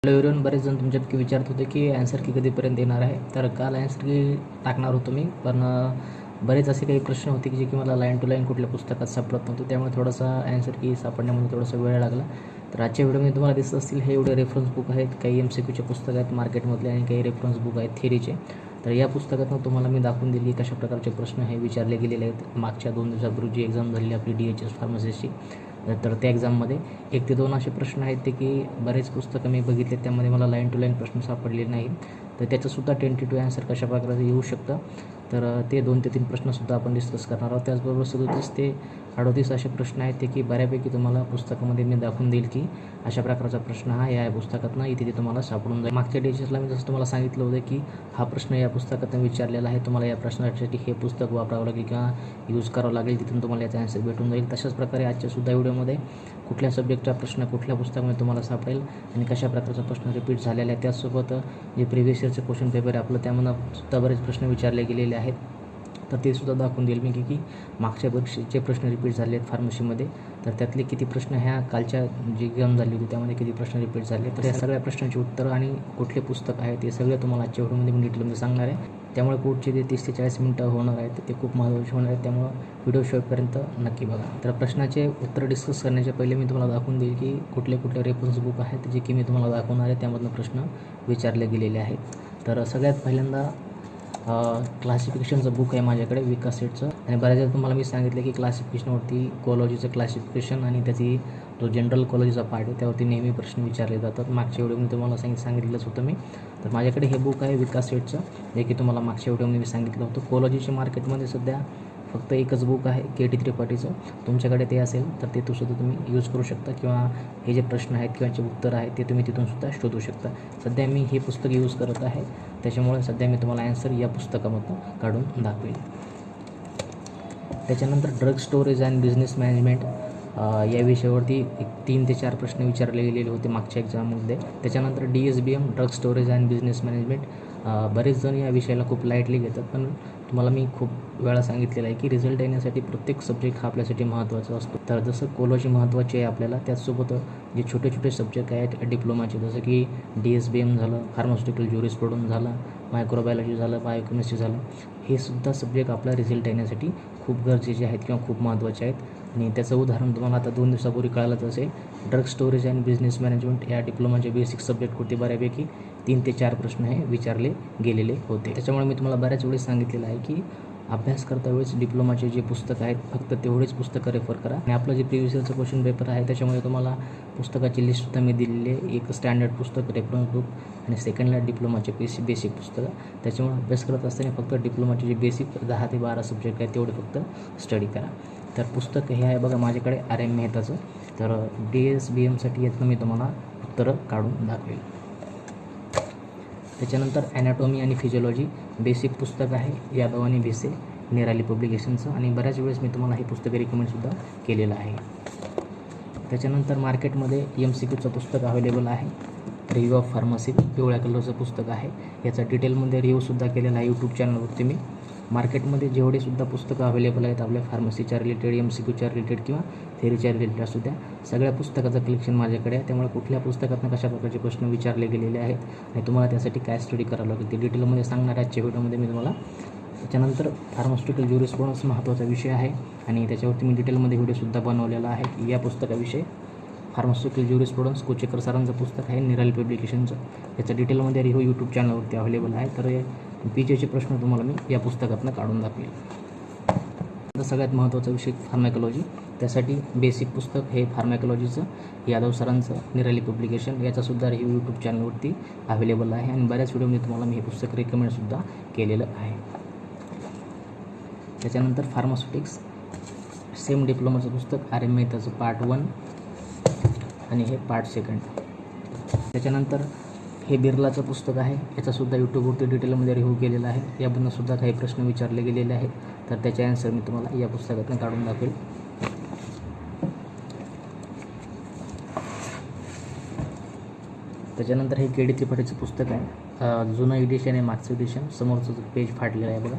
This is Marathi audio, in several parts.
हॅलो एव्हरीवन, बरेच जण तुमच्यापैकी विचारत होते की ॲन्सर की कधीपर्यंत येणार आहे. तर काल ॲन्सर की टाकणार होतो मी, पण बरेच असे काही प्रश्न होते की जे की मला लाईन टू लाईन कुठल्या पुस्तकात सापडत नव्हते, त्यामुळे थोडासा ॲन्सर की सापडण्यामध्ये थोडासा वेळ लागला. तर आजच्या व्हिडिओमध्ये तुम्हाला दिसत असतील हे एवढे रेफरन्स बुक आहेत, काही MCQचे पुस्तक आहेत मार्केटमधले आणि काही रेफरन्स बुक आहेत थिअरीचे. तर या पुस्तकातून तुम्हाला मी दाखवून दिली की कशा प्रकारचे प्रश्न हे विचारले गेलेले आहेत. मागच्या 2 दिवसापूर्वी जी एक्झाम झालेली आपली DHS फार्मसीची, तर त्या एक्झाममध्ये 1 ते 2 असे प्रश्न आहेत ते की बरेच पुस्तकं मी बघितले, त्यामध्ये मला लाईन टू लाईन प्रश्न सापडले नाहीत. तर त्याचंसुद्धा टेंटेटिव्ह ॲन्सर कशा प्रकारे येऊ शकतं, तर ते 2 ते 3 प्रश्नसुद्धा आपण डिस्कस करणार आहोत. त्याचबरोबर 37 ते 38 असे प्रश्न आहेत ते की बऱ्यापैकी तुम्हाला पुस्तकामध्ये मी दाखवून देईल की अशा प्रकारचा प्रश्न हा या पुस्तकातनं इथे तुम्हाला सापडून जाईल. मागच्या DHSला मी जसं तुम्हाला सांगितलं होतं की हा प्रश्न या पुस्तकातून विचारलेला आहे, तुम्हाला या प्रश्नासाठी हे पुस्तक वापरावं लागेल किंवा यूज करावं लागेल, तिथून तुम्हाला याचा ॲन्सर भेटून जाईल. तशाच प्रकारे आजच्यासुद्धा व्हिडिओमध्ये कुठल्या सब्जेक्टचा प्रश्न कुठल्या पुस्तकामध्ये तुम्हाला सापडेल आणि कशा प्रकारचा प्रश्न रिपीट झालेला आहे. त्याचसोबत जे प्रिव्हियस इयरचे क्वेश्चन पेपर आहे आपलं, त्यामधून सुद्धा बरेच प्रश्न विचारले गेलेले आहेत, तर ते सुद्धा दाखवून देईल मी की मागच्या परीक्षेचे प्रश्न रिपीट झाले आहेत फार्मसीमध्ये, तर त्यातले किती प्रश्न ह्या कालच्या जी एक्झाम झाली होती त्यामध्ये किती प्रश्न रिपीट झाले. तर या सगळ्या प्रश्नांची उत्तरं आणि कुठले पुस्तक आहे ते सगळे तुम्हाला आजच्या व्हिडिओमध्ये मी डिटेलमध्ये सांगणार आहे. त्यामुळे पुढचे जे 30 ते 40 मिनटं होणार आहेत ते खूप महत्त्वाचे होणार आहेत, त्यामुळं व्हिडिओ शेवटपर्यंत नक्की बघा. तर प्रश्नाचे उत्तर डिस्कस करण्याच्या पहिले मी तुम्हाला दाखवून देईल की कुठले रेफरन्स बुक आहेत जे की मी तुम्हाला दाखवणार आहे, त्यामधून प्रश्न विचारले गेलेले आहेत. तर सगळ्यात पहिल्यांदा क्लासिफिकेशनचं बुक आहे माझ्याकडे, विकास सेटचं. आणि बऱ्याचदा तुम्हाला मी सांगितलं की क्लासिफिकेशनवरती कोलॉजीचं क्लासिफिकेशन आणि त्याची जो जनरल कॉलेजचा पार्ट आहे त्यावरती नेहमी प्रश्न विचारले जातात. मागच्या व्हिडिओमध्ये तुम्हाला सांगितलंच होतं मी. तर माझ्याकडे हे बुक आहे विकास सेटचं, जे की तुम्हाला मागच्या व्हिडिओमध्ये मी सांगितलं होतं. कोलॉजीच्या मार्केटमध्ये सध्या फक्त एकच बुक आहे KT त्रिपाठीचं. तुमच्याकडे ते असेल तर ते सुद्धा तुम्ही यूज करू शकता, किंवा हे जे प्रश्न आहेत किंवा जे उत्तर आहेत ते तुम्ही तिथूनसुद्धा शोधू शकता. सध्या मी हे पुस्तक यूज करत आहे, त्याच्यामुळे सध्या मी तुम्हाला ॲन्सर या पुस्तकामधून काढून दाखवेल. त्याच्यानंतर drug storage and business management या विषयावरती 3 ते 4 प्रश्न विचारले गेलेले होते मागच्या एक्झाममध्ये. त्याच्यानंतर DSBM drug storage and business management. बरेच जण या विषयाला खूप लाईटली घेतात, पण तुम्हाला मी खूप वेळा सांगितलेलं आहे की रिझल्ट येण्यासाठी प्रत्येक सब्जेक्ट हा आपल्यासाठी महत्त्वाचा असतो. तर जसं कोलॉजी महत्त्वाची आहे आपल्याला, त्याचसोबत जे छोटे छोटे सब्जेक्ट आहेत डिप्लोमाचे, जसं की DSBM झालं, फार्मास्युटिकल ज्युरिस्प्रुडन्स झालं, मायक्रोबायोलॉजी झालं, बायोकेमिस्ट्री झालं, हे सुद्धा सब्जेक्ट आपला रिझल्ट येण्यासाठी खूप गरजेचे आहेत किंवा खूप महत्त्वाचे आहेत. आणि त्याचं उदाहरण तुम्हाला आता 2 दिवसापूर्वी कळालंच असेल. Drug storage and business management या डिप्लोमाचे बेसिक सब्जेक्टवरती बऱ्यापैकी 3 ते 4 प्रश्न हे विचारले गेलेले होते. त्याच्यामुळे मी तुम्हाला बऱ्याच वेळेस सांगितलेलं आहे की अभ्यास करता वेळेस डिप्लोमाचे जे पुस्तकं आहेत फक्त तेवढेच पुस्तकं रेफर करा. आणि आपलं जे प्रिव्हियस इयरचं क्वेश्चन पेपर आहे त्याच्यामुळे तुम्हाला पुस्तकाची लिस्टसुद्धा मी दिलेली आहे. एक स्टँडर्ड पुस्तक रेफरन्स बुक आणि सेकंडला डिप्लोमाचे बेसिक पुस्तकं. त्याच्यामुळे अभ्यास करत असताना फक्त डिप्लोमाचे जे बेसिक 10 ते 12 सब्जेक्ट आहेत तेवढे फक्त स्टडी करा. तर पुस्तक हे आहे बघा माझ्याकडे RM मेहताचं. तर DSBMसाठी यातनं मी तुम्हाला उत्तरं काढून दाखवेल. त्याच्यानंतर ॲनाटॉमी आणि फिजिओलॉजी बेसिक पुस्तक आहे, यादव आणि भिसे, निराली पब्लिकेशनचं. आणि बऱ्याच वेळेस मी तुम्हाला हे पुस्तक रिकमेंडसुद्धा केलेलं आहे. त्याच्यानंतर मार्केटमध्ये MCQचं पुस्तक अवेलेबल आहे, रिव्ह्यू ऑफ फार्मसी, पिवळ्या कलरचं पुस्तक आहे. याचा डिटेलमध्ये रिव्ह्यूसुद्धा केलेला आहे यूट्यूब चॅनलवरती मी. मार्केटमध्ये जेवढेसुद्धा पुस्तकं अवेलेबल आहेत आपल्या फार्मसीच्या रिलेटेड, MCQच्या रिलेटेड किंवा थेरीच्या रिलेटेड असू द्या, सगळ्या पुस्तकाचं कलेक्शन माझ्याकडे आहे. त्यामुळे कुठल्या पुस्तकातून कशा प्रकारचे प्रश्न विचारले गेलेले आहेत आणि तुम्हाला त्यासाठी काय स्टडी करावं लागेल ते डिटेलमध्ये सांगणार आहे आजच्या व्हिडिओमध्ये मी तुम्हाला. त्याच्यानंतर फार्मास्युटिकल ज्युरिस्प्रुडन्स महत्त्वाचा विषय आहे आणि त्याच्यावरती मी डिटेलमध्ये व्हिडिओसुद्धा बनवलेला आहे की या पुस्तकाविषयी. फार्मास्युटिकल ज्युरिस्प्रुडन्स कोचेकर सरांचं पुस्तक आहे, निराली पब्लिकेशनचं. याचं डिटेलमध्ये रिव्ह्यू यूट्यूब चॅनलवरती अवेलेबल आहे. तर PGचे प्रश्न तुम्हाला मी या पुस्तकातून काढून दाखवेल. तर सगळ्यात महत्त्वाचा विषय फार्मॅकॉलॉजी, त्यासाठी बेसिक पुस्तक हे फार्मॅकॉलॉजीचं यादव सरांचं, निराली पब्लिकेशन. याचासुद्धा रिव्ह्यू यूट्यूब चॅनलवरती अवेलेबल आहे आणि बऱ्याच व्हिडिओमध्ये तुम्हाला मी हे पुस्तक रिकमेंडसुद्धा केलेलं आहे. त्याच्यानंतर फार्मास्युटिक्स सेम डिप्लोमाचं पुस्तक RM मेहताचं पार्ट 1 आणि हे पार्ट 2. त्याच्यानंतर हे बिर्लाचं पुस्तक आहे, याचासुद्धा यूट्यूबवरती डिटेलमध्ये रिव्ह्यू केलेला आहे. यामधूनसुद्धा काही प्रश्न विचारले गेलेले आहेत, तर त्याचे ॲन्सर मी तुम्हाला या पुस्तकातून काढून दाखवेल. त्याच्यानंतर हे KD त्रिपाठीचं पुस्तक आहे, जुनं एडिशन आहे, मागचं एडिशन, समोरचं पेज फाटलेलं आहे बघा,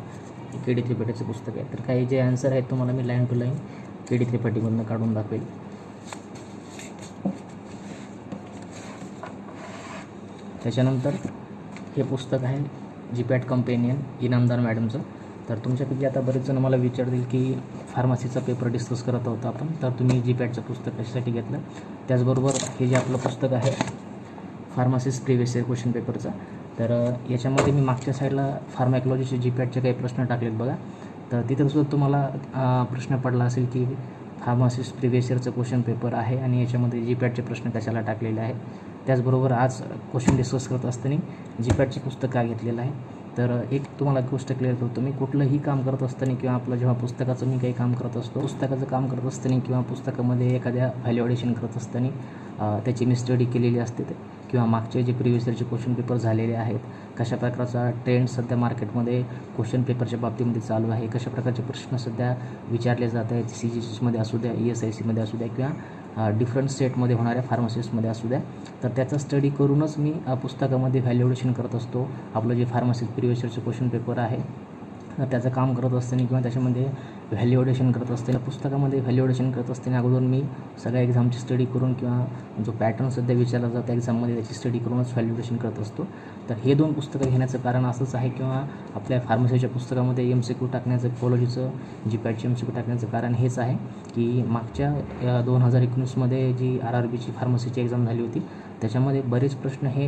KD त्रिपाठीचं पुस्तक आहे. तर काही जे ॲन्सर आहेत तुम्हाला मी लाईन टू लाईन KD त्रिपाठीमधून काढून दाखवेल. त्याच्यानंतर हे पुस्तक आहे जीपॅट कंपेनियन इनामदार मॅडमचं. तर तुमच्यापैकी आता बरेच जण मला विचारतील की फार्मसीचा पेपर डिस्कस करत होता आपण, तर तुम्ही जीपॅटचं पुस्तक कशासाठी घेतलं. त्याचबरोबर हे जे आपलं पुस्तक आहे फार्मासिस्ट प्रिव्हियस इयर क्वेश्चन पेपरचा, तर याच्यामध्ये मी मागच्या साईडला फार्मॅकॉलॉजीचे जीपॅटचे काही प्रश्न टाकलेत बघा. तर तिथं सुद्धा तुम्हाला प्रश्न पडला असेल की फार्मासिस्ट प्रिव्हियस इयरचं क्वेश्चन पेपर आहे आणि याच्यामध्ये जीपॅटचे प्रश्न कशाला टाकलेले आहे. त्याचबरोबर आज क्वेश्चन डिस्कस करत असताना जीपॅटचे पुस्तक का घेतलेलं आहे. तर एक तुम्हाला गोष्ट क्लिअर करतो, मी कुठलंही काम करत असताना किंवा आपलं जेव्हा पुस्तकाचं मी काही काम करत असतो, पुस्तकाचं काम करत असताना किंवा पुस्तकामध्ये एखाद्या व्हॅल्युएशन करत असताना त्याची मी स्टडी केलेली असते किंवा मागचे जे प्रिव्हियस इयरचे क्वेश्चन पेपर झालेले आहेत, कशा प्रकारचा ट्रेंड सध्या मार्केटमध्ये क्वेश्चन पेपरच्या बाबतीमध्ये चालू आहे, कशा प्रकारचे प्रश्न सध्या विचारले जात आहेत, CGCमध्ये असू द्या, ESICमध्ये असू द्या किंवा डिफरंट स्टेटमध्ये होणाऱ्या फार्मसिस्टमध्ये असू द्या. तर त्याचा स्टडी करूनच मी पुस्तकामध्ये व्हॅल्युएशन करत असतो. आपलं जे फार्मसिस्ट प्रिव्हियस इयरचे क्वेश्चन पेपर आहे त्याचं काम करत असताना किंवा त्याच्यामध्ये व्हॅल्युएशन करत असताना, पुस्तकामध्ये व्हॅल्युएशन करत असताना अगोदर मी सगळ्या एक्झामची स्टडी करून किंवा जो पॅटर्न सध्या विचारला जातो एक्झाममध्ये त्याची स्टडी करूनच व्हॅल्युएशन करत असतो. तर हे 2 पुस्तकं घेण्याचं कारण असंच आहे किंवा आपल्या फार्मसीच्या पुस्तकामध्ये MCQ टाकण्याचं, कोलॉजीचं जीपॅटचे MCQ टाकण्याचं कारण हेच आहे की मागच्या 2019मध्ये जी RRBची फार्मसीची एक्झाम झाली होती त्याच्यामध्ये बरेच प्रश्न हे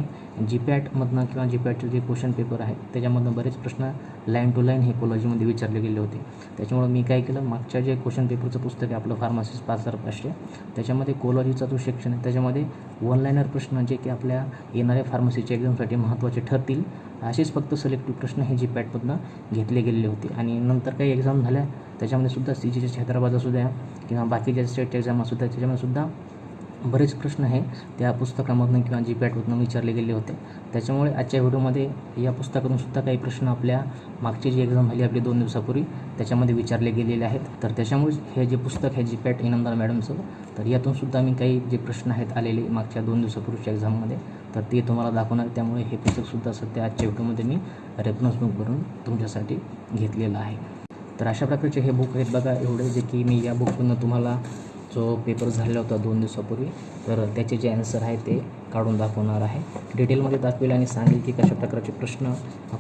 जीपॅटमधनं किंवा जीपॅटचे जे क्वेश्चन पेपर आहे त्याच्यामधनं बरेच प्रश्न लाईन टू लाईन हे कोलॉजीमध्ये विचारले गेले होते. त्याच्यामुळे मी काय केलं, मागच्या जे क्वेश्चन पेपरचं पुस्तक आहे आपलं फार्मसिस्ट 5500, त्याच्यामध्ये कोलॉजीचा जो सेक्शन आहे त्याच्यामध्ये 1 लाईनर प्रश्न जे की आपल्या येणाऱ्या फार्मसीच्या एक्झामसाठी महत्त्वाचे ठरतील असेच फक्त सिलेक्टिव्ह प्रश्न हे जीपॅटमधनं घेतले गेलेले होते. आणि नंतर काही एक्झाम झाल्या त्याच्यामध्ये सुद्धा CGC हैदराबाद असू द्या किंवा बाकीच्या स्टेट एक्झाम असू द्या त्याच्यामध्ये सुद्धा बरेच प्रश्न हे त्या पुस्तकामधून किंवा जीपॅटमधून विचारले गेले होते. त्याच्यामुळे आजच्या व्हिडिओमध्ये या पुस्तकातून सुद्धा काही प्रश्न आपल्या मागची जी एक्झाम झाली आपली 2 दिवसापूर्वी त्याच्यामध्ये विचारले गेलेले आहेत. तर त्याच्यामुळे हे जे पुस्तक आहे जीपॅट इनामदार मॅडमचं, तर यातून सुद्धा मी काही जे प्रश्न आहेत आलेले मागच्या 2 दिवसापूर्वीच्या एक्झाममध्ये तर ते तुम्हाला दाखवणार. त्यामुळे हे पुस्तकसुद्धा सध्या आजच्या व्हिडिओमध्ये मी रेफरन्स बुक करून तुमच्यासाठी घेतलेलं आहे. तर अशा प्रकारचे हे बुक आहेत बघा एवढे, जे की मी या बुकमधून तुम्हाला जो पेपर झालेला होता 2 दिवसापूर्वी तर त्याचे जे ॲन्सर आहे ते काढून दाखवणार आहे. डिटेलमध्ये दाखवेल आणि सांगेल की कशा प्रकारचे प्रश्न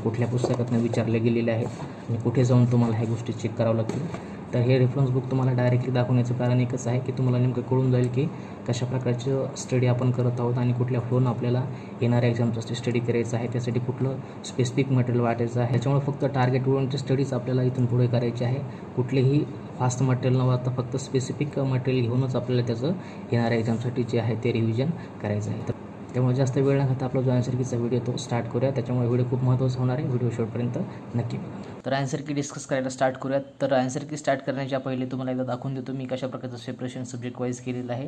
कुठल्या पुस्तकातून विचारले गेलेले आहेत आणि कुठे जाऊन तुम्हाला ह्या गोष्टी चेक करावं लागतील. तर हे रेफरन्स बुक तुम्हाला डायरेक्टली दाखवण्याचं कारण एकच आहे की तुम्हाला नेमकं कळून जाईल की कशा प्रकारचं स्टडी आपण करत आहोत आणि कुठल्या फ्लोन आपल्याला येणाऱ्या एक्झामचं स्टडी करायचं आहे, त्यासाठी कुठलं स्पेसिफिक मटेरियल वाटायचं आहे. त्याच्यामुळे फक्त टार्गेट ओरिएंटेड स्टडीज आपल्याला इथून पुढे करायची आहे. कुठलेही फास्ट मटेरियल न वाटता फक्त स्पेसिफिक मटेरियल घेऊनच आपल्याला त्याचं येणाऱ्या एक्झामसाठी जे आहे ते रिव्हिजन करायचं आहे. त्यामुळे जास्त वेळ न घालता आपला जो आन्सर कीचा व्हिडिओ तो स्टार्ट करूया. त्याच्यामुळे व्हिडिओ खूप महत्त्वाचा होणार आहे, व्हिडिओ शेवटपर्यंत नक्की बघा. तर आन्सर की डिस्कस करायला स्टार्ट करूयात. तर आन्सर की स्टार्ट करण्याच्या पहिले तुम्हाला एकदा दाखवून देतो मी कशा प्रकारचं सेपरेशन सब्जेक्ट वाईज केलेलं आहे.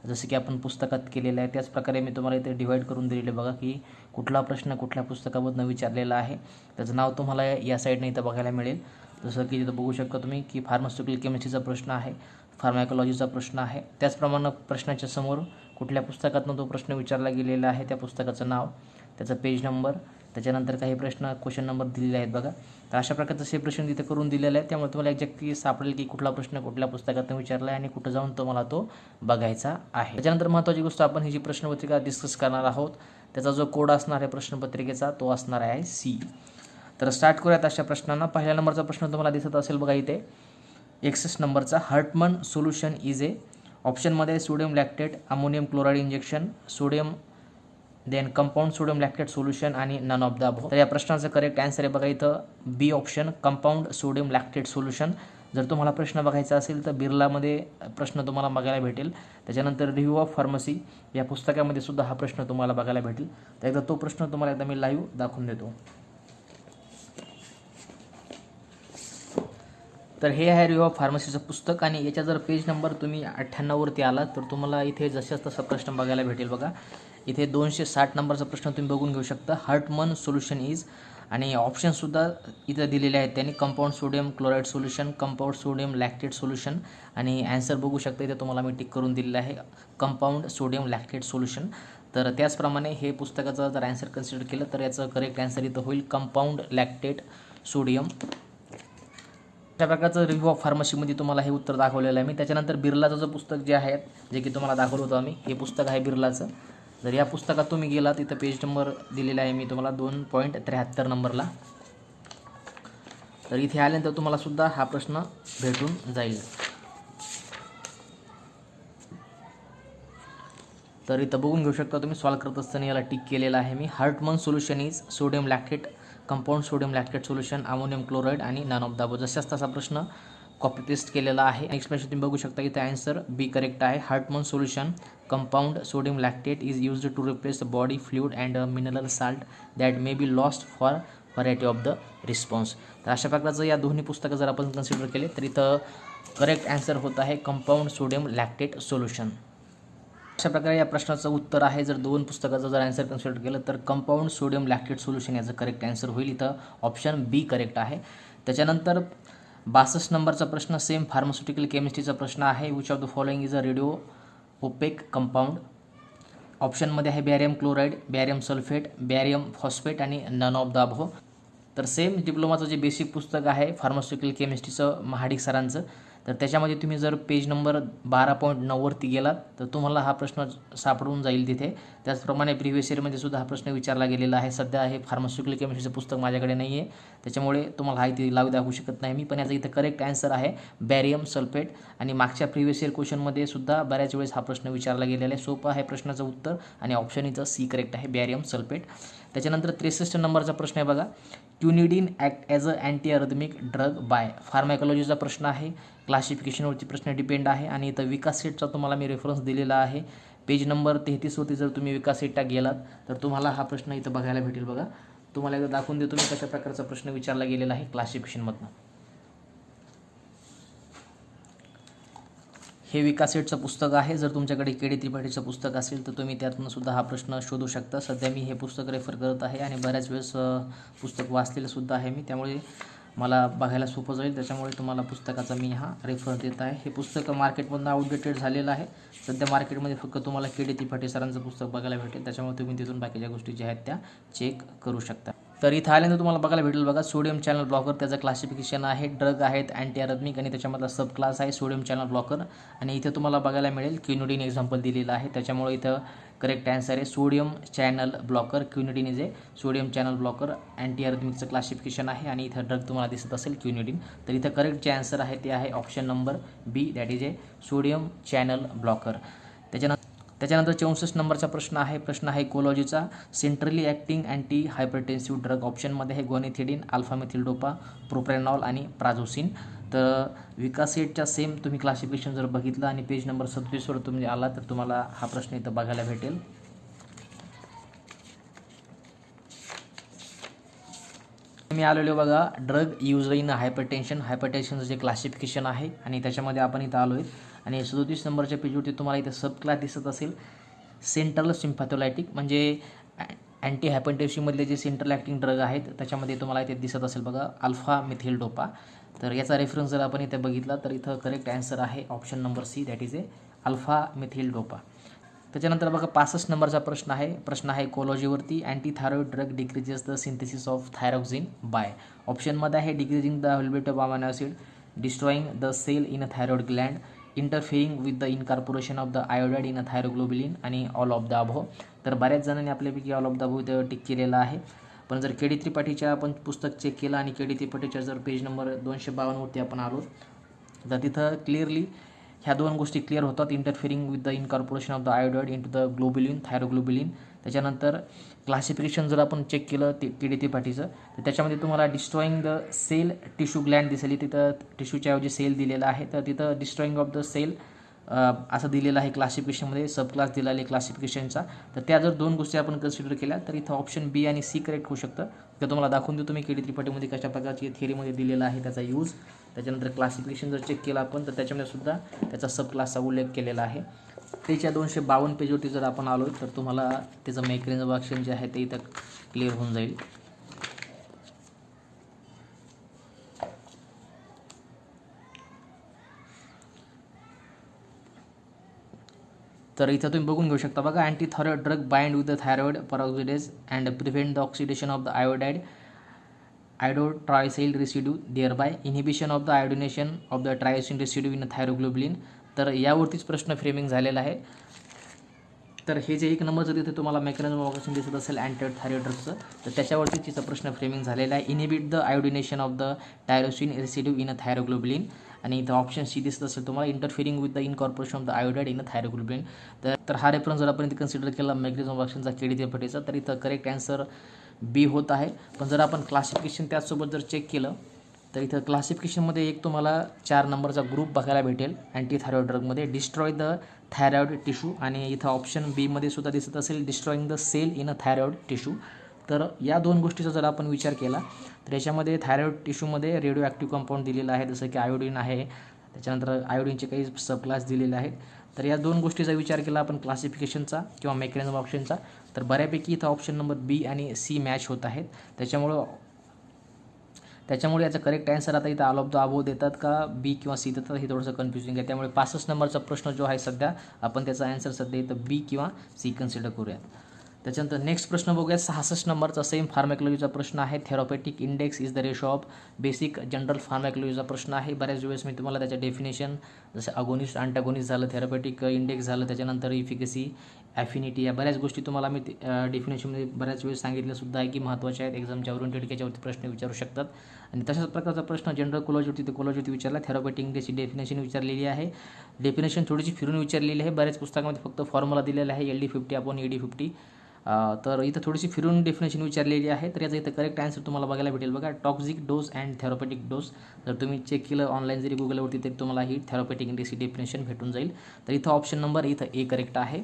जसं की आपण पुस्तकात केलेलं आहे त्याच प्रकारे मी तुम्हाला इथे डिवाईड करून दिलेले बघा की कुठला प्रश्न कुठल्या पुस्तकामधून विचारलेला आहे त्याचं नाव तुम्हाला या साईडने इथं बघायला मिळेल. जसं की इथं बघू शकता तुम्ही की फार्मास्युटिकल केमिस्ट्रीचा प्रश्न आहे, फार्मॅकॉलॉजीचा प्रश्न आहे. त्याचप्रमाणे प्रश्नाच्या समोर कुठल्या पुस्तकातून तो प्रश्न विचारला गेलेला आहे त्या पुस्तकाचं नाव, त्याचा पेज नंबर, त्याच्यानंतर काही प्रश्न क्वेश्चन नंबर दिलेले आहेत बघा. तर अशा प्रकारचं सेपरेशन तिथे करून दिलेलं आहे. त्यामुळे तुम्हाला एक्झॅक्टली सापडेल की कुठला प्रश्न कुठल्या पुस्तकातून विचारला आहे आणि कुठं जाऊन तुम्हाला तो बघायचा आहे. त्याच्यानंतर महत्त्वाची गोष्ट आपण ही जी प्रश्नपत्रिका डिस्कस करणार आहोत त्याचा जो कोड असणार आहे प्रश्नपत्रिकेचा तो असणार आहे C. तर स्टार्ट करूयात अशा प्रश्नांना. पहिल्या नंबरचा प्रश्न तुम्हाला दिसत असेल बघा इथे, एक्सेस नंबरचा. हर्टमन सोल्युशन इज ए, ऑप्शनमध्ये sodium lactate, ammonium chloride injection, sodium then compound sodium lactate solution आणि नन ऑफ द अबव्ह. तर या प्रश्नाचं करेक्ट आन्सर आहे बघा इथं B option, compound sodium lactate solution. जर तुम्हाला प्रश्न बघायचा असेल तर बिर्लामध्ये प्रश्न तुम्हाला बघायला भेटेल. त्याच्यानंतर रिव्ह्यू ऑफ फार्मसी या पुस्तकामध्ये सुद्धा हा प्रश्न तुम्हाला बघायला भेटेल. तर एकदा तो प्रश्न तुम्हाला एकदा मी लाईव्ह दाखवून देतो. तर हे आहे रिव्ह्यू ऑफ फार्मसीचं पुस्तक आणि याच्या जर पेज नंबर तुम्ही 98वरती आलात तर तुम्हाला इथे जशाच तसा प्रश्न बघायला भेटेल बघा. इथे 260 नंबरचा प्रश्न तुम्ही बघून घेऊ शकता. हर्टमन सोल्युशन इज आणि ऑप्शनसुद्धा इथं दिलेले आहेत त्यांनी, compound sodium chloride solution, compound sodium lactate solution आणि ॲन्सर बघू शकता इथे तुम्हाला मी टिक करून दिलेलं आहे कंपाऊंड सोडियम लॅक्टेट सोल्युशन. तर त्याचप्रमाणे हे पुस्तकाचं जर ॲन्सर कन्सिडर केलं तर याचं करेक्ट ॲन्सर इथं होईल कंपाऊंड लॅक्टेट सोडियम. त्या प्रकारचं रिव्ह्यू ऑफ फार्मसीमध्ये तुम्हाला हे उत्तर दाखवलेलं आहे मी. त्याच्यानंतर बिर्लाचं जो पुस्तक जे आहे जे की तुम्हाला दाखवलं होतं आम्ही, हे पुस्तक आहे बिर्लाचं. जर या पुस्तकात तुम्ही गेलात इथं पेज नंबर दिलेला आहे मी तुम्हाला 2.73 नंबरला, तर इथे आल्यानंतर तुम्हाला सुद्धा हा प्रश्न भेटून जाईल. तर इथं बघून घेऊ शकता तुम्ही, सॉल्व करत असताना याला टिक केलेला आहे मी. Hartmann solution is sodium lactate, compound sodium lactate solution, ammonium chloride आणि नन ऑफ द अबोव. जशाच तसा प्रश्न कॉपी पेस्ट केलेला आहे. एक्सप्रेशन तुम्ही बघू शकता इथे आन्सर बी करेक्ट आहे. Hartmann solution compound sodium lactate is used to replace body fluid and mineral salt that may be lost for variety of the response. तर अशा प्रकारचं या दोन्ही पुस्तकं जर आपण कन्सिडर केले तर इथं करेक्ट आन्सर होत आहे कंपाऊंड सोडियम लॅक्टेट सोल्युशन. अशा प्रकारे या प्रश्नाचं उत्तर आहे. जर दोन पुस्तकाचं जर आन्सर कन्सिडर केलं तर कंपाऊंड सोडियम लॅक्टेट सोल्युशन याचं करेक्ट आन्सर होईल. इथं ऑप्शन बी करेक्ट आहे. त्याच्यानंतर 62 नंबरचा प्रश्न सेम फार्मास्युटिकल केमिस्ट्रीचा प्रश्न आहे. Which of the following is a radio opaque compound. ऑप्शनमध्ये आहे barium chloride, barium sulphate, barium phosphate आणि नन ऑफ द अबोव. तर सेम डिप्लोमाचं जे बेसिक पुस्तक आहे फार्मास्युटिकल केमिस्ट्रीचं महाडिक सरांचं, तर त्याच्यामध्ये तुम्ही जर पेज नंबर 12.9 गेलात तर तुम्हाला हा प्रश्न सापडून जाईल तिथे. त्याचप्रमाणे प्रिव्हियस इयरमध्ये सुद्धा हा प्रश्न विचारला गेलेला आहे. सध्या हे फार्मास्युटिकल केमिस्ट्रीचं पुस्तक माझ्याकडे नाही आहे, त्याच्यामुळे तुम्हाला हा इथे लावू दाखवू शकत नाही मी. पण याचा इथं करेक्ट आन्सर आहे बॅरियम सल्फेट. आणि मागच्या प्रिव्हियस इयर क्वेश्चनमध्ये सुद्धा बऱ्याच वेळेस हा प्रश्न विचारला गेलेला आहे. सोपं आहे प्रश्नाचं उत्तर आणि ऑप्शन इथं सी करेक्ट आहे, बॅरियम सल्फेट. त्याच्यानंतर 63 नंबरचा प्रश्न आहे बघा. Quinidine act as a anti arrhythmic drug by. फार्माकोलॉजीचा प्रश्न आहे. क्लासिफिकेशनवरती प्रश्न डिपेंड आहे. आणि इथं विकास सेटचा तुम्हाला मी रेफरन्स दिलेला आहे. पेज नंबर 33 जर तुम्ही विकास सेटला गेलात तर तुम्हाला हा प्रश्न इथं बघायला भेटेल बघा. तुम्हाला एकदा दाखवून देतो मी कशा प्रकारचा प्रश्न विचारला गेलेला आहे क्लासिफिकेशनमधनं. हे विकास सेटचं पुस्तक आहे. जर तुमच्याकडे के डी त्रिपाठीचं पुस्तक असेल तर तुम्ही त्यातून सुद्धा हा प्रश्न शोधू शकता. सध्या मी हे पुस्तक रेफर करत आहे आणि बऱ्याच वेळेस पुस्तक वाचलेलं सुद्धा आहे मी, त्यामुळे मला बघायला सोपं जाईल. त्याच्यामुळे तुम्हाला पुस्तकाचा मी हा रेफर देत आहे. हे पुस्तक मार्केटमधून आउटडेटेड झालेलं आहे. सध्या मार्केटमध्ये फक्त तुम्हाला के डी त्रिपाठी सरांचं पुस्तक बघायला भेटेल, त्याच्यामुळे तुम्ही तिथून बाकीच्या गोष्टी ज्या आहेत त्या चेक करू शकता. तर इथं आल्यानंतर तुम्हाला बघायला भेटेल बघा सोडियम चॅनल ब्लॉकर. त्याचं क्लासिफिकेशन आहे. ड्रग आहेत अँटी अरिथमिक आणि त्याच्यामधला सब क्लास आहे सोडियम चॅनल ब्लॉकर. आणि इथे तुम्हाला बघायला मिळेल क्युनिडीन एक्झाम्पल दिलेलं आहे, त्याच्यामुळे इथं करेक्ट आन्सर आहे sodium channel blocker. Quinidine is a sodium channel blocker. Anti अरिथमिकचं क्लासिफिकेशन आहे आणि इथं ड्रग तुम्हाला दिसत असेल क्युनिडीन. तर इथं करेक्ट जे आन्सर आहे ते आहे option number B, that is a sodium channel blocker. त्याच्यानंतर 64 नंबरचा प्रश्न आहे इकोलॉजीचा. Centrally acting anti hypertensive drug. ऑप्शनमध्ये आहे guanethidine, alpha methyl dopa, propranolol आणि प्राझोसिन. तर विकास सेटच्या सेम तुम्ही क्लासिफिकेशन जर बघितलं आणि पेज नंबर 27 तुम्ही आला तर तुम्हाला हा प्रश्न इथं बघायला भेटेल. मी आलेलो बघा ड्रग यूज इन हायपरटेन्शनचं जे क्लासिफिकेशन आहे आणि त्याच्यामध्ये आपण इथं आलो आहे. आणि 37 नंबरच्या पेजवरती तुम्हाला इथं सब क्लास दिसत असेल सेंट्रल सिम्पॅथोलायटिक, म्हणजे अँटी हायपरटेन्सिव्हमधले जे सेंट्रल ॲक्टिंग ड्रग आहेत त्याच्यामध्ये तुम्हाला इथे दिसत असेल बघा अल्फा मिथिल डोपा. तर याचा रेफरन्स जर आपण इथे बघितला तर इथं करेक्ट आन्सर आहे option number C, that is a alpha methyl dopa. त्याच्यानंतर बघा 65 नंबरचा प्रश्न आहे इकोलॉजीवरती. Anti thyroid drug decreases the synthesis of thyroxine by. ऑप्शनमध्ये आहे decreasing the availability of amino acid, destroying the cell in a thyroid gland, interfering with the incorporation of the iodide in a thyroglobulin आणि ऑल ऑफ द अबोव. तर बऱ्याच जणांनी आपल्यापैकी ऑल ऑफ द अबोव इथं टिक केलेला आहे. पण जर के डी त्रिपाठीच्या आपण पुस्तक चेक केलं आणि के डी त्रिपाठीच्या जर पेज नंबर 252वरती आपण आलो तर तिथं क्लिअरली ह्या दोन गोष्टी क्लिअर होतात. Interfering with the incorporation of the iodide into the globulin, thyroglobulin. त्याच्यानंतर क्लासिफिकेशन जर आपण चेक केलं के डी त्रिपाठीचं तर त्याच्यामध्ये तुम्हाला destroying the cell tissue gland दिसेल. तिथं टिश्यूच्या ऐवजी सेल दिलेला आहे, तर तिथं डिस्ट्रॉईंग ऑफ द सेल असं दिलेलं आहे क्लासिफिकेशनमध्ये, सब क्लास दिलेला आहे क्लासिफिकेशनचा. तर त्या जर दोन गोष्टी आपण कन्सिडर केल्या तर इथं ऑप्शन बी आणि सी करेक्ट होऊ शकतं. तर तुम्हाला दाखवून देतो मी के डी त्रिपाठीमध्ये कशा प्रकारची थिअरीमध्ये दिलेला आहे त्याचा यूज. त्याच्यानंतर क्लासिफिकेशन जर चेक केलं आपण तर त्याच्यामध्ये सुद्धा त्याचा सब क्लासचा उल्लेख केलेला आहे. त्याच्या 252 पेजवरती जर आपण आलो तर तुम्हाला त्याचं मेकॅनिझम ऑफ ॲक्शन जे आहे ते इथं क्लिअर होऊन जाईल. तर इथं तुम्ही बघून घेऊ शकता बघा anti thyroid drug bind with the thyroid peroxidase and prevent the oxidation of the iodotyrosyl residue, thereby inhibition of the iodination of the tyrosine residue in thyroglobulin. तर यावरतीच प्रश्न फ्रेमिंग झालेला आहे. तर हे जे 1 नंबरचं तिथे तुम्हाला मेकॅनिझम ऑफ ॲक्शन दिसत असेल अँटी थायरॉइड ड्रगचं, तर त्याच्यावरती तिचा प्रश्न फ्रेमिंग झालेला आहे. Inhibit the iodination of the tyrosine residue in a thyroglobulin. आणि इथं ऑप्शन सी दिसत असेल तुम्हाला, interfering with the incorporation of the iodide in a thyroglobulin. तर हा रेफरन्स जर आपण कन्सिडर केला मेकॅनिझम ऑफ ॲक्शनचा केडी त्रिपाठीचा, तर इथं करेक्ट आन्सर बी होत आहे. पण जर आपण क्लासिफिकेशन त्याचसोबत जर चेक केलं तर इथं क्लासिफिकेशनमध्ये एक तुम्हाला 4 नंबरचा ग्रुप बघायला भेटेल अँटी थायरॉइड ड्रगमध्ये, डिस्ट्रॉय द थायरॉइड टिश्यू. आणि इथं ऑप्शन बीमध्ये सुद्धा दिसत असेल destroying the cell in a thyroid tissue. तर या 2 गोष्टीचा जर आपण विचार केला तर याच्यामध्ये थायरॉइड टिश्यूमध्ये रेडिओ ॲक्टिव्ह कंपाऊंड दिलेला आहे, जसं की आयोडीन आहे, त्याच्यानंतर आयोडीनचे काही सब क्लास दिलेले आहेत. तर या 2 गोष्टीचा विचार केला आपण क्लासिफिकेशनचा किंवा मेकॅनिझम ऑप्शनचा, तर बऱ्यापैकी इथं ऑप्शन नंबर बी आणि सी मॅच होत आहेत. त्याच्यामुळे याचा करेक्ट आन्सर आता इथं ऑल ऑफ द अबोव देतात का बी किंवा सी देतात हे थोडंसं कन्फ्युजिंग आहे. त्यामुळे 65 नंबरचा प्रश्न जो आहे सध्या आपण त्याचा आन्सर सध्या इथं बी किंवा सी कन्सिडर करूयात. त्याच्यानंतर नेक्स्ट प्रश्न बघूया. 66 नंबरचा सेम फार्मॅकोलॉजीचा प्रश्न आहे. Therapeutic index is the ratio of basic general फार्मॅकोलॉजीचा प्रश्न आहे. बऱ्याच वेळेस मी तुम्हाला त्याच्या डेफिनेशन जसं अगोनिस्ट अँटागोनिस्ट झालं, थेरॉपेटिक इंडेक्स झालं, त्याच्यानंतर इफिकसी ॲफिनिटी या बऱ्याच गोष्टी तुम्हाला मी डेफिनेशनमध्ये बऱ्याच वेळेस सांगितल्यासुद्धा आहे की महत्त्वाच्या आहेत. एक्झामच्या ओरिएंटेड याच्यावरती प्रश्न विचारू शकतात. आणि तशाच प्रकारचा प्रश्न जनरल कोलॉजीवरती ते कोलॉजीवरती विचारला. थेरॉपेटिक इंडेक्सची डेफिनेशन विचारलेली आहे. डेफिनेशन थोडीशी फिरून विचारलेली आहे. बऱ्याच पुस्तकामध्ये फक्त फॉर्म्युला दिलेला आहे LD50/ED50. तर इथं थोडीशी फिरून डेफिनेशन विचारलेली आहे. तर याचा इथं करेक्ट आन्सर तुम्हाला बघायला भेटेल बघा, टॉक्सिक डोस अँड थेरॉपेटिक डोस. जर तुम्ही चेक केलं ऑनलाईन जरी गुगलवरती तरी तुम्हाला ही थेरॉपेटिक इंडेक्सची डेफिनेशन भेटून जाईल. तर इथं ऑप्शन नंबर इथं ए करेक्ट आहे.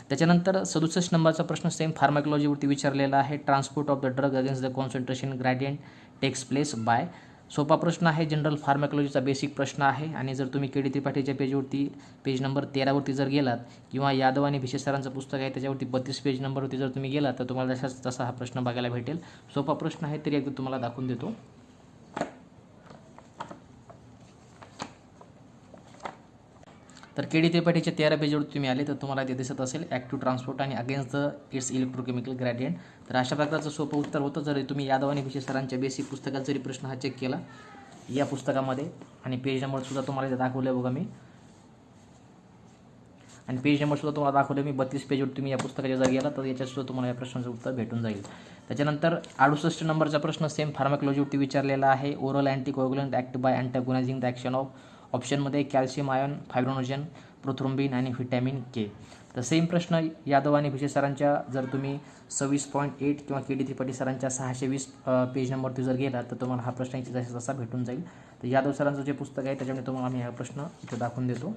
त्याच्यानंतर 67 नंबरचा प्रश्न सेम फार्मॅकोलॉजीवरती विचारलेला आहे. Transport of the drug against the concentration gradient takes place by. सोपा प्रश्न आहे, जनरल फार्मॅकोलॉजीचा बेसिक प्रश्न आहे. आणि जर तुम्ही केडी त्रिपाठीच्या पेजवरती पेज नंबर 13वरती जर गेलात किंवा यादव आणि भिशे सरांचं पुस्तक आहे त्याच्यावरती 32 पेज नंबरवरती जर तुम्ही गेलात तर तुम्हाला तसा हा प्रश्न बघायला भेटेल. सोपा प्रश्न आहे तरी एकदा तुम्हाला दाखवून देतो. तर केडी त्रिपाठीच्या 13 पेजवरती तुम्ही आले तर तुम्हाला ते दिसत असेल ॲक्टिव्ह ट्रान्सपोर्ट आणि against the it's electrochemical gradient. तर अशा प्रकारचं सोपं उत्तर होतं. जर तुम्ही यादव आणि भिशे सरांच्या बेसिक पुस्तकात जरी प्रश्न हा चेक केला या पुस्तकामध्ये, आणि पेज नंबरसुद्धा तुम्हाला इथे दाखवलं बघा मी, आणि पेज नंबरसुद्धा तुम्हाला दाखवलं मी 32 पेजवर तुम्ही या पुस्तकाच्या जर गेला तर याच्यातसुद्धा तुम्हाला या प्रश्नाचं उत्तर भेटून जाईल. त्याच्यानंतर 68 नंबरचा प्रश्न सेम फार्मॅकोलॉजीवरती विचारलेला आहे. Oral anticoagulant act by antagonizing the action of. ऑप्शनमध्ये कॅल्शियम आयन, फायब्रोनोजन, प्रोथ्रोम्बिन आणि व्हिटॅमिन के. तर सेम प्रश्न यादव आणि भिशे सरांच्या जर तुम्ही 26.8 किंवा केडी त्रिपाठी सरांच्या 620 पेज नंबरवरती जर गेला तर तुम्हाला हा प्रश्न इथे जसा तसा भेटून जाईल. तर यादव सरांचं जे पुस्तक आहे त्याच्यामुळे तुम्हाला आम्ही हा प्रश्न इथे दाखवून देतो.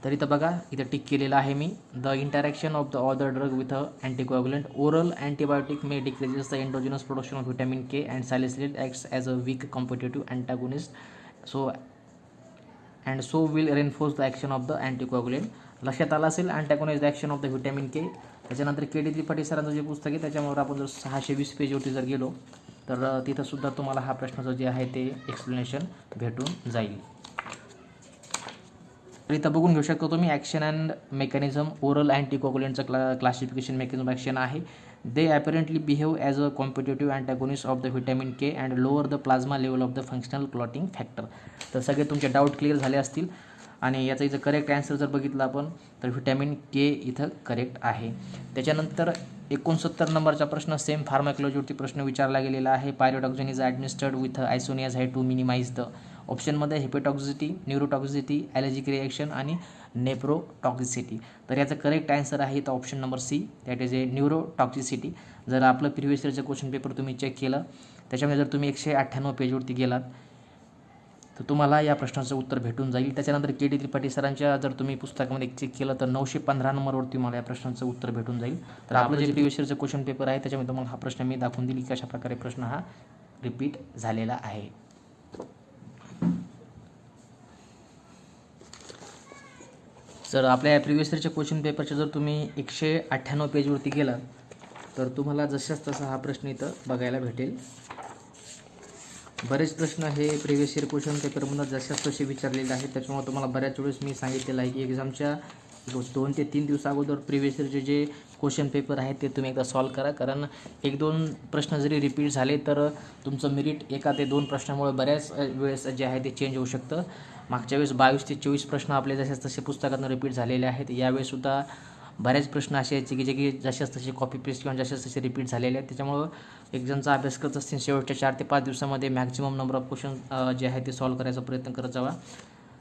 तर इथं बघा, इथं टिक केलेलं आहे मी. The interaction of the other drug with anticoagulant. Oral antibiotic may decreases the endogenous production of vitamin K and salicylic acts as a weak competitive antagonist so will reinforce the action of the anticoagulant. लक्षात आलं असेल antagonize the action of the vitamin K. त्याच्यानंतर केडी त्रिपाठी सरांचं जे पुस्तक आहे त्याच्यामुळे आपण जर 620 पेजवरती जर गेलो तर तिथंसुद्धा तुम्हाला हा प्रश्नाचं जे आहे ते एक्सप्लेनेशन भेटून जाईल. तर इथं बघून घेऊ शकतो तुम्ही ॲक्शन अँड मेकॅनिझम. ओरल अँटीकोअग्युलंटचं क्लासिफिकेशन मेकॅनिझम ॲक्शन आहे. They apparently behave as a competitive antagonist of the vitamin K and lower the plasma level of the functional clotting factor. तर सगळे तुमचे डाऊट क्लिअर झाले असतील. आणि याचा इथं करेक्ट आन्सर जर बघितलं आपण तर व्हिटॅमिन के इथं करेक्ट आहे. त्याच्यानंतर 69 नंबरचा प्रश्न सेम फार्मॅकोलॉजीवरती प्रश्न विचारला गेलेला आहे. Pyridoxine is administered with isoniazid to minimize the. ऑप्शनमध्ये हेपेटॉक्सिसिटी, न्यूरोटॉक्सिसिटी, ॲलर्जिक रिॲक्शन आणि नेप्रोटॉक्सिसिटी. तर याचं करेक्ट आन्सर आहे तर option number C, that is a neurotoxicity. जर आपलं प्रिव्हियस इयरचं क्वेश्चन पेपर तुम्ही चेक केलं त्याच्यामध्ये जर तुम्ही 198 पेजवरती गेलात तर तुम्हाला या प्रश्नाचं उत्तर भेटून जाईल. त्याच्यानंतर केडी त्रिपाठी सरांच्या जर तुम्ही पुस्तकामध्ये चेक केलं तर 915 नंबरवरती मला या प्रश्नाचं उत्तर भेटून जाईल. तर आपलं जे प्रिव्हियस इयरचं क्वेश्चन पेपर आहे त्याच्यामध्ये तुम्हाला हा प्रश्न मी दाखवून दिली की कशा प्रकारे प्रश्न हा रिपीट झालेला आहे. जर आपल्या प्रिव्हियस इयरच्या क्वेश्चन पेपरच्या जर तुम्ही 198 पेजवरती गेलात तर तुम्हाला जशाच तसा हा प्रश्न इथं बघायला भेटेल. बरेच प्रश्न हे प्रिव्हियस इयर क्वेश्चन पेपरमधून जशाच तसे विचारलेले आहेत. त्याच्यामुळे तुम्हाला बऱ्याच वेळेस मी सांगितलेलं आहे की एक्झामच्या 2 ते 3 दिवस अगोदर प्रिव्हियस इयरचे जे क्वेश्चन पेपर आहेत ते तुम्ही एकदा सॉल्व करा. कारण 1-2 प्रश्न जरी रिपीट झाले तर तुमचं मेरिट 1 ते 2 प्रश्नामुळे बऱ्याच वेळेस जे आहे ते चेंज होऊ शकतं. मागच्या वेळेस 22 ते 24 प्रश्न आपले जसे तसे पुस्तकातून रिपीट झालेले आहेत. यावेळेससुद्धा बरेच प्रश्न असे आहेत की जे की जशाच तसे कॉपी पेस्ट किंवा जशाच तसे रिपीट झालेले आहेत. त्याच्यामुळं एक जणचा अभ्यास करत असतील शेवटच्या 4 ते 5 दिवसामध्ये मॅक्झिमम नंबर ऑफ क्वेश्चन जे आहे ते सॉल्व्ह करायचा प्रयत्न करत जावा.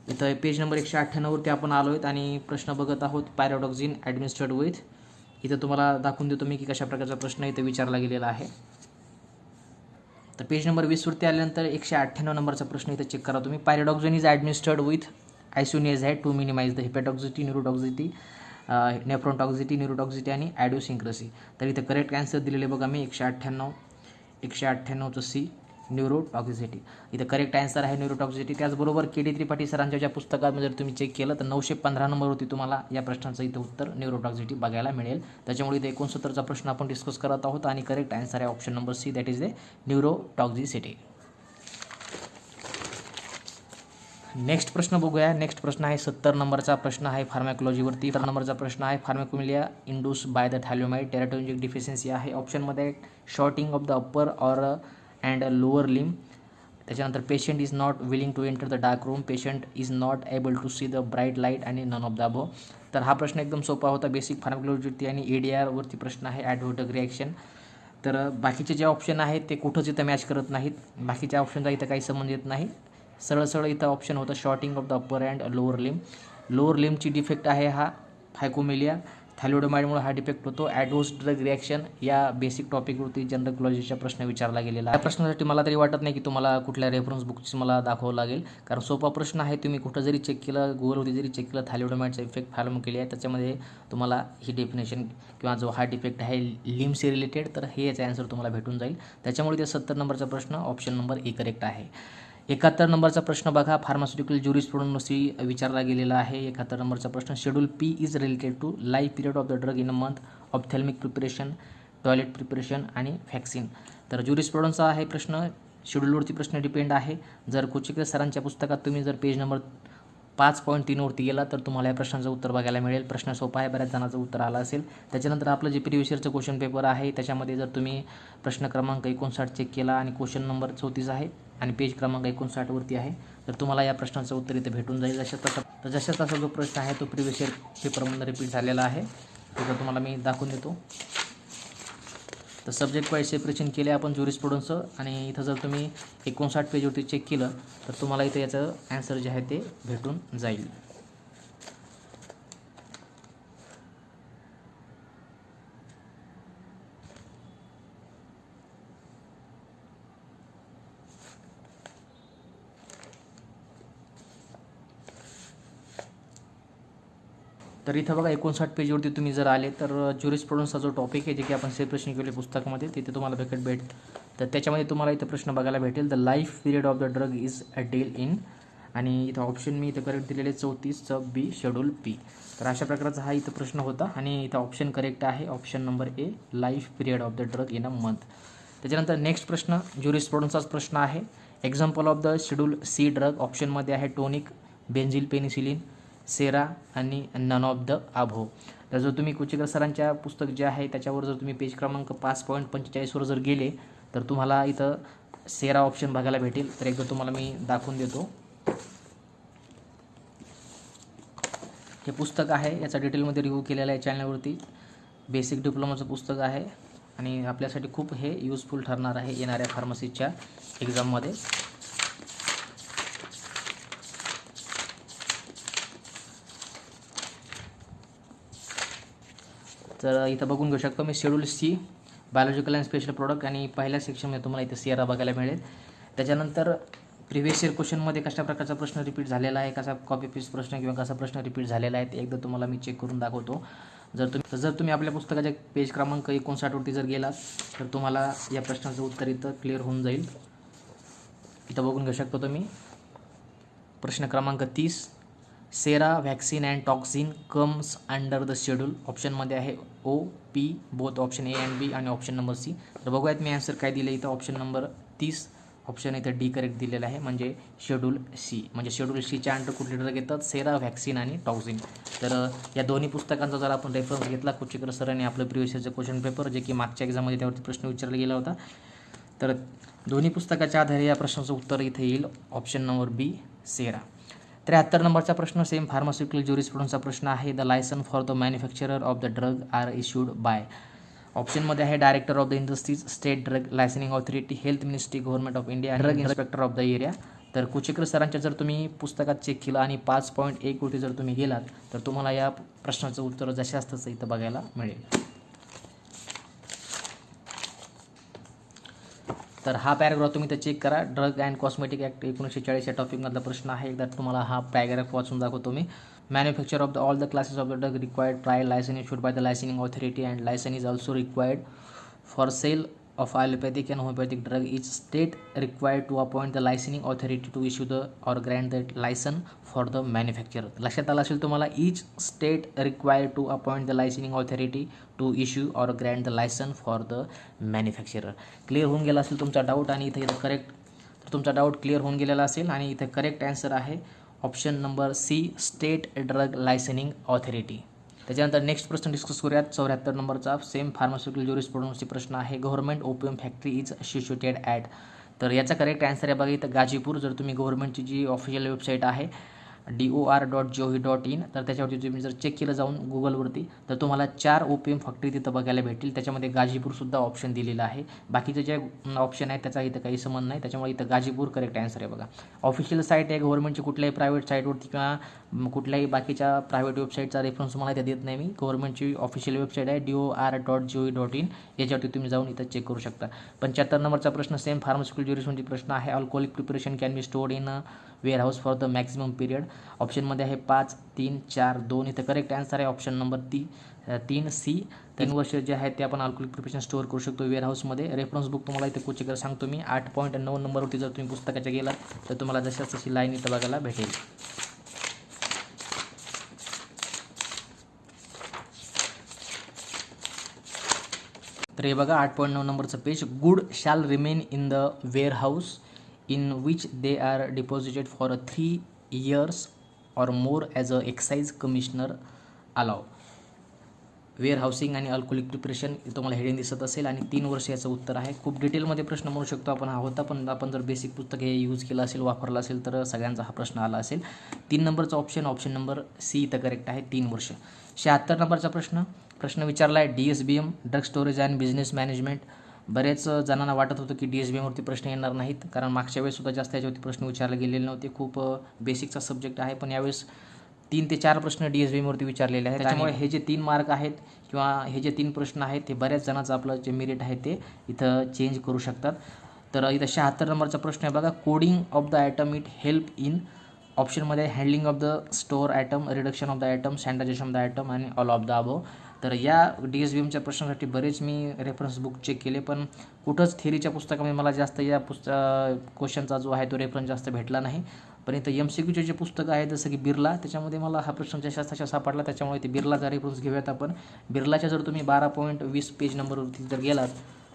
इथं पेज नंबर 198वरती आपण आलो आहेत आणि प्रश्न बघत आहोत. पॅराडॉक्सिन ॲडमिनिस्टर्ड विथ. इथं तुम्हाला दाखवून देतो मी की कशा प्रकारचा प्रश्न इथं विचारला गेलेला आहे. तर पेज नंबर 20वरती आल्यानंतर 198 नंबरचा प्रश्न इथं चेक करा तुम्ही. Pyridoxine is administered with isoniazid to minimize the hepatotoxicity, neurotoxicity, nephrotoxicity, neurotoxicity आणि ॲडिओसिंक्रेसी. तर इथं करेक्ट आन्सर दिलेले बघा मी 198चं सी न्यूरोटॉक्सिटी. इथं करेक्ट आन्सर आहे न्यूरोटॉक्सिटी. त्याचबरोबर के.डी. त्रिपाठी सरांच्या ज्या पुस्तकामध्ये जर तुम्ही चेक केलं तर 915 नंबरवरती तुम्हाला या प्रश्नाचं इथं उत्तर न्यूरोटॉक्सिटी बघायला मिळेल. त्याच्यामुळे इथे 69चा प्रश्न आपण डिस्कस करत आहोत आणि करेक्ट आन्सर आहे option number C, that is the neurotoxicity. Next प्रश्न बघूया. नेक्स्ट प्रश्न आहे 70 नंबरचा प्रश्न आहे फार्मॅकोलॉजीवरती. 70 नंबरचा प्रश्न आहे phocomelia induced by the thalidomide teratogenic deficiency आहे. ऑप्शनमध्ये shortening of the upper or and lower limb. त्याच्यानंतर patient is not willing to enter the dark room, patient is not able to see the bright light आणि नन ऑफ द अबो. तर हा प्रश्न एकदम सोपा होता. बेसिक फार्मॅकोलॉजीवरती आणि ADR-वरती प्रश्न आहे, ॲडव्होटक रिॲक्शन. तर बाकीचे जे ऑप्शन आहेत ते कुठंच इथं मॅच करत नाहीत. बाकीच्या ऑप्शनचा इथं काही संबंध येत नाही. सरळ सरळ इथं ऑप्शन होतं shortening of the upper and lower limb. Lower लिमची डिफेक्ट आहे हा फायकोमिलिया. थॅलिओडोमाइडमुळे हा डिफेक्ट होतो. ॲडव्हर्स ड्रग रिॲक्शन या बेसिक टॉपिकवरती जनरल क्लॉजीचा प्रश्न विचारला गेलेला आहे. या प्रश्नासाठी मला तरी वाटत नाही की तुम्हाला कुठल्या रेफरन्स बुकची मला दाखवावं लागेल, कारण सोपा प्रश्न आहे. तुम्ही कुठं जरी चेक केलं, गुगलवरती जरी चेक केलं, थॅलिओडोमाइडचा इफेक्ट फार्मॅकोमिलिया आहे, त्याच्यामध्ये तुम्हाला ही डेफिनेशन किंवा जो हा डिफेक्ट आहे लिम्सशी रिलेटेड, तर हे याचा आन्सर तुम्हाला भेटून जाईल. त्याच्यामुळे ते 70 नंबरचा प्रश्न ऑप्शन नंबर ए करेक्ट आहे. 71 नंबरचा प्रश्न बघा. फार्मास्युटिकल ज्युरिस्प्रुडन्सशी विचारला गेलेला आहे. 71 नंबरचा प्रश्न. Schedule P is related to life period of the drug in a month, ophthalmic preparation, toilet preparation आणि व्हॅक्सिन. तर ज्युरिस्प्रुडन्सचा आहे प्रश्न. शेड्यूलवरती प्रश्न डिपेंड आहे. जर कोचिकर सरांच्या पुस्तकात तुम्ही जर पेज नंबर 5.3वरती गेला तर तुम्हाला या प्रश्नाचं उत्तर बघायला मिळेल. प्रश्न सोपा आहे, बऱ्याच जणांचं उत्तर आलं असेल. त्याच्यानंतर आपलं जे प्रिव्हियस इयरचं क्वेश्चन पेपर आहे त्याच्यामध्ये जर तुम्ही प्रश्न क्रमांक 59 चेक केला आणि क्वेश्चन नंबर 34 आहे आणि पेज क्रमांक 59वरती आहे, तर तुम्हाला या प्रश्नाचं उत्तर इथे भेटून जाईल. जशा तसा जो प्रश्न आहे तो प्रिव्हियस इयर पेपरमधून रिपीट झालेला आहे. तिथं तुम्हाला मी दाखवून देतो. तर सब्जेक्ट वाईज सेपरेशन केले आपण ज्युरिस्प्रुडन्सचं आणि इथं जर तुम्ही 59 पेजवरती चेक केलं तर तुम्हाला इथं याचं ॲन्सर जे आहे ते भेटून जाईल. तर इथं बघा 59 पेजवरती तुम्ही जर आले तर ज्युरिस्प्रुडन्सचा जो टॉपिक आहे जे की आपण सेपरेशन केले पुस्तकामध्ये तिथे तुम्हाला भेट तर त्याच्यामध्ये तुम्हाला इथं प्रश्न बघायला भेटेल. The life period of the drug is a dell in आणि इथं ऑप्शन मी इथं करेक्ट दिलेले 34चं बी शेड्यूल पी. तर अशा प्रकारचा हा इथं प्रश्न होता आणि इथं ऑप्शन करेक्ट आहे option number A, life period of the drug in a month. त्याच्यानंतर नेक्स्ट प्रश्न ज्युरिस्प्रुडन्सचाच प्रश्न आहे. Example of the schedule C drug. ऑप्शनमध्ये आहे टोनिक, बेन्झिल पेनिसिलिन, सेरा आणि नन ऑफ द अबो. तर जर तुम्ही कुचिकर सरांच्या पुस्तक जे आहे त्याच्यावर जर तुम्ही पेज क्रमांक 5.45वर जर गेले तर तुम्हाला इथं सेरा ऑप्शन बघायला भेटेल. तर एकदा तुम्हाला मी दाखवून देतो. हे पुस्तक आहे, याचा डिटेलमध्ये रिव्ह्यू केलेला आहे चॅनलवरती. बेसिक डिप्लोमाचं पुस्तक आहे आणि आपल्यासाठी खूप हे युजफुल ठरणार आहे येणाऱ्या फार्मसीच्या एक्झाममध्ये. तर इथं बघून घेऊ शकतो मी schedule C biological and special product आणि पहिल्या सेक्शनमध्ये तुम्हाला इथे सेरा बघायला मिळेल. त्याच्यानंतर प्रिव्हियस इयर क्वेश्चनमध्ये कशा प्रकारचा प्रश्न रिपीट झालेला आहे, कसा कॉपी पेस्ट प्रश्न किंवा कसा प्रश्न रिपीट झालेला आहे ते एकदा तुम्हाला मी चेक करून दाखवतो. जर तुम्ही आपल्या पुस्तकाच्या पेज क्रमांक 59वरती जर गेलात तर तुम्हाला या प्रश्नाचं उत्तर इथं क्लिअर होऊन जाईल. इथं बघून घेऊ शकतो तुम्ही. प्रश्न क्रमांक 30. Sera vaccine and toxin comes under the schedule. ऑप्शनमध्ये आहे O, P, both option A and B आणि ऑप्शन नंबर सी. तर बघूयात मी आन्सर काय दिलं इथं. ऑप्शन नंबर 30 ऑप्शन इथं डी करेक्ट दिलेला आहे, म्हणजे शेड्यूल सी. म्हणजे शेड्यूल सीच्या अंडर कुठले ड्रग येतात, सेरा, व्हॅक्सिन आणि टॉक्सिन. तर या दोन्ही पुस्तकांचा जर आपण रेफरन्स घेतला, कुचिकर सरांनी आपलं प्रिव्हियस इयरचं क्वेश्चन पेपर जे की मागच्या एक्झाममध्ये त्यावरती प्रश्न विचारला गेला होता, तर दोन्ही पुस्तकाच्या आधारे या प्रश्नाचं उत्तर इथे येईल ऑप्शन नंबर बी, सेरा. 73 नंबरचा प्रश्न सेम फार्मास्युटिकल ज्युरिस्प्रुडन्सचा प्रश्न आहे. The licence for the manufacturer of the drug are issued by. ऑप्शनमध्ये आहे director of the industries, state drug licensing authority, health ministry, government of India, drug inspector of the area. तर कुचेकर सरांच्या जर तुम्ही पुस्तकात चेक केलं आणि 5.1 वरती जर तुम्ही गेलात तर तुम्हाला या प्रश्नाचं उत्तर जशास तसं इथं बघायला मिळेल. तर हा पॅराग्राफ तुम्ही इथं चेक करा. ड्रग अँड कॉस्मेटिक ॲक्ट 1940 या टॉपिकमधला प्रश्न आहे. एकदा तुम्हाला हा पॅराग्राफ वाचून दाखवतो मी. Manufacture of the all the classes of the drug required trial licence issued by the licensing authority and licence is also required for sale of allopathic and homeopathic drug. Each state required to appoint the licensing authority to issue the or grant the license for the manufacturer. लक्षात आलं असेल तुम्हाला. each state required to appoint the licensing authority to issue or grant the license for the manufacturer. Clear होऊन गेला असेल तुमचा डाऊट आणि इथं करेक्ट, तर तुमचा डाऊट क्लिअर होऊन गेलेला असेल आणि इथे करेक्ट आन्सर आहे option number C, state drug licensing authority. त्याच्यानंतर नेक्स्ट प्रश्न डिस्कस करूयात. 74 नंबरचा सेम फार्मास्युटिकल ज्युरिस्प्रुडन्सचा प्रश्न आहे. Government opium factory is situated at. तर याचा करेक्ट आन्सर आहे बघा इथं गाजीपूर. जर तुम्ही गव्हर्नमेंटची जी ऑफिशियल वेबसाईट आहे DOR.gov.in तर त्याच्यावरती तुम्ही जर चेक केलं जाऊन गुगलवरती तर तुम्हाला 4 ओपीएम फॅक्टरी तिथं बघायला भेटतील. त्याच्यामध्ये गाजीपूरसुद्धा ऑप्शन दिलेला आहे. बाकीचे जे ऑप्शन आहेत त्याचा इथं काही संबंध नाही, त्याच्यामुळे इथं गाजीपूर करेक्ट आन्सर आहे बघा. ऑफिशियल साईट आहे गव्हर्नमेंटची. कुठल्याही प्रायव्हेट साईटवरती किंवा कुठल्याही बाकीच्या प्रायव्हेट वेबसाईटचा रेफरन्स तुम्हाला इथं देत नाही मी. गव्हर्नमेंटची ऑफिशियल वेबसाईट आहे DOR.gov.in, याच्यावरती तुम्ही जाऊन इथं चेक करू शकता. 75 नंबरचा प्रश्न सेम फार्मास्युटिकल ज्युरिस्प्रुडन्सचा प्रश्न आहे. Alcoholic preparation can be stored in warehouse for the maximum period. ऑप्शनमध्ये आहे 5, 3, 4, 2. इथं करेक्ट आन्सर आहे ऑप्शन नंबर 3 सी. 3 वर्ष जे आहेत ते आपण अल्कोहोलिक प्रिपरेशन स्टोअर करू शकतो वेअरहाऊसमध्ये. रेफरन्स बुक तुम्हाला इथे कुचेकर सांगतो मी. 8.9 नंबरवरती जर तुम्ही पुस्तकाच्या गेला तर तुम्हाला जशाच तशी लाईन इथं बघायला भेटेल. तर हे बघा 8.9 नंबरचं page. Good shall remain in the warehouse in which they are deposited for 3 years or more as a excise commissioner allow. Warehousing आणि अल्कोहोलिक प्रिपरेशन तुम्हाला हेडिंग दिसत असेल आणि 3 वर्ष याचं उत्तर आहे. खूप डिटेलमध्ये प्रश्न म्हणू शकतो आपण हा होता, पण आपण जर बेसिक पुस्तक हे यूज केलं असेल, वापरलं असेल तर सगळ्यांचा हा प्रश्न आला असेल. 3 नंबरचा ऑप्शन नंबर सी इथं करेक्ट आहे. 3 वर्ष. 76 नंबरचा प्रश्न विचारला आहे. DSBM drug storage and business management. बरेच जणांना वाटत होतं की DSBMवरती प्रश्न येणार नाहीत, कारण मागच्या वेळेस सुद्धा जास्त याच्यावरती प्रश्न विचारले गेलेले नव्हते. खूप बेसिकचा सब्जेक्ट आहे, पण यावेळेस 3 ते 4 प्रश्न DSBMवरती विचारलेले आहेत. त्याच्यामुळे हे जे 3 मार्क आहेत किंवा हे जे 3 प्रश्न आहेत ते बऱ्याच जणांचं आपलं जे मेरिट आहे ते इथं चेंज करू शकतात. तर इथं 76 नंबरचा प्रश्न आहे बघा. Coding of the item it help in. ऑप्शनमध्ये handling of the store item, reduction of the item, standardization of the item आणि ऑल ऑफ द अबव. तर या DSBMच्या प्रश्नासाठी बरेच मी रेफरन्स बुक चेक केले, पण कुठंच थेरीच्या पुस्तकामध्ये मला जास्त या क्वेश्चनचा जो आहे तो रेफरन्स जास्त भेटला नाही. पण इथं MCQचे जे पुस्तकं आहे जसं की बिर्ला, त्याच्यामध्ये मला हा प्रश्न जशाच तसा सापडला, त्याच्यामुळे ते बिर्लाचा रेफरन्स घेऊयात आपण. बिर्लाच्या जर तुम्ही 12.20 पेज नंबरवरती जर गेलात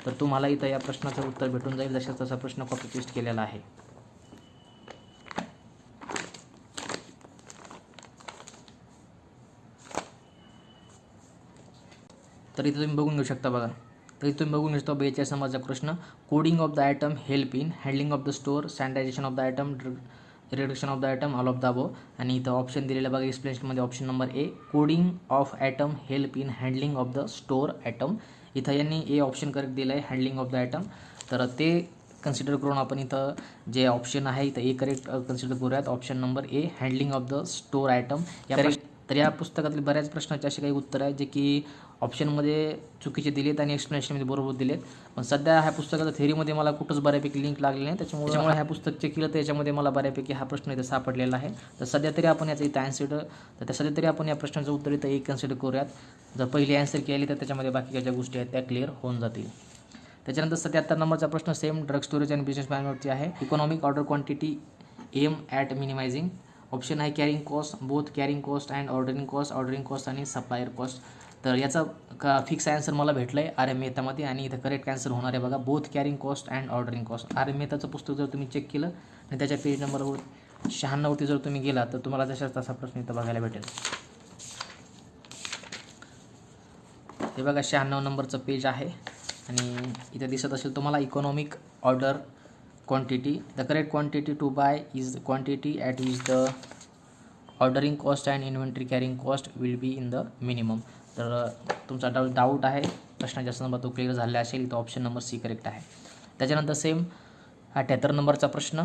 तर तुम्हाला इथं या प्रश्नाचं उत्तर भेटून जाईल. जशाच तसा प्रश्न कॉपी पेस्ट केलेला आहे. तर इथं तुम्ही बघून घेऊ शकता बघा. तर इथं तुम्ही बघून घेऊ शकता 42 नंबरचा प्रश्न. Coding of the item help in handling of the store, standardization of the item, reduction of the item, all of the above. आणि इथं ऑप्शन दिलेलं बघा एक्सप्लेनेशनमध्ये option number A, coding of item help in handling of the store item. इथं यांनी ए ऑप्शन करेक्ट दिलं आहे, हँडलिंग ऑफ द ॲटम. तर ते कन्सिडर करून आपण इथं जे ऑप्शन आहे इथं ए करेक्ट कन्सिडर करूयात. Option number A, handling of the store item. तर या पुस्तकातील बऱ्याच प्रश्नाचे असे काही उत्तर आहेत जे की ऑप्शनमध्ये चुकीचे दिलेत आणि एक्सप्लेनेशनमध्ये बरोबर दिलेत. पण सध्या ह्या पुस्तकाचा थेरीमध्ये मला कुठंच बऱ्यापैकी लिंक लागले नाही, त्याच्यामुळे ह्या पुस्तक चेक केलं तर याच्यामध्ये मला बऱ्यापैकी हा प्रश्न इथं सापडलेला आहे. तर सध्या तरी आपण याचं इथं सध्या तरी आपण या प्रश्नाचं उत्तर इथं एक कन्सिडर करूयात. जर पहिली आन्सर केली तर त्याच्यामध्ये बाकीच्या ज्या गोष्टी आहेत त्या क्लिअर होऊन जातील. त्याच्यानंतर 77 नंबरचा प्रश्न same drug storage and business मॅनेजमेंटवरती आहे. Economic order quantity aim at minimizing. Option आहे carrying cost, both carrying cost and ordering cost आणि सप्लायर कॉस्ट. तर याचा फिक्स आन्सर मला भेटलं आहे RM मेहतामध्ये आणि इथं करेक्ट आन्सर होणार आहे बघा, both carrying cost and ordering cost. RM मेहताचं पुस्तक जर तुम्ही चेक केलं आणि त्याच्या पेज नंबरवर 96वरती जर तुम्ही गेला तर तुम्हाला जशाच तसा प्रश्न इथं बघायला भेटेल. हे बघा 96 नंबरचं पेज आहे आणि इथं दिसत असेल तुम्हाला economic order quantity. The correct quantity to buy is the quantity at which the ordering cost and inventory carrying cost will be in the minimum. तर तुमचा डाऊट आहे प्रश्नाच्या संदर्भात तो क्लिअर झाला असेल. इथं ऑप्शन नंबर सी करेक्ट आहे. त्याच्यानंतर सेम 78 नंबरचा प्रश्न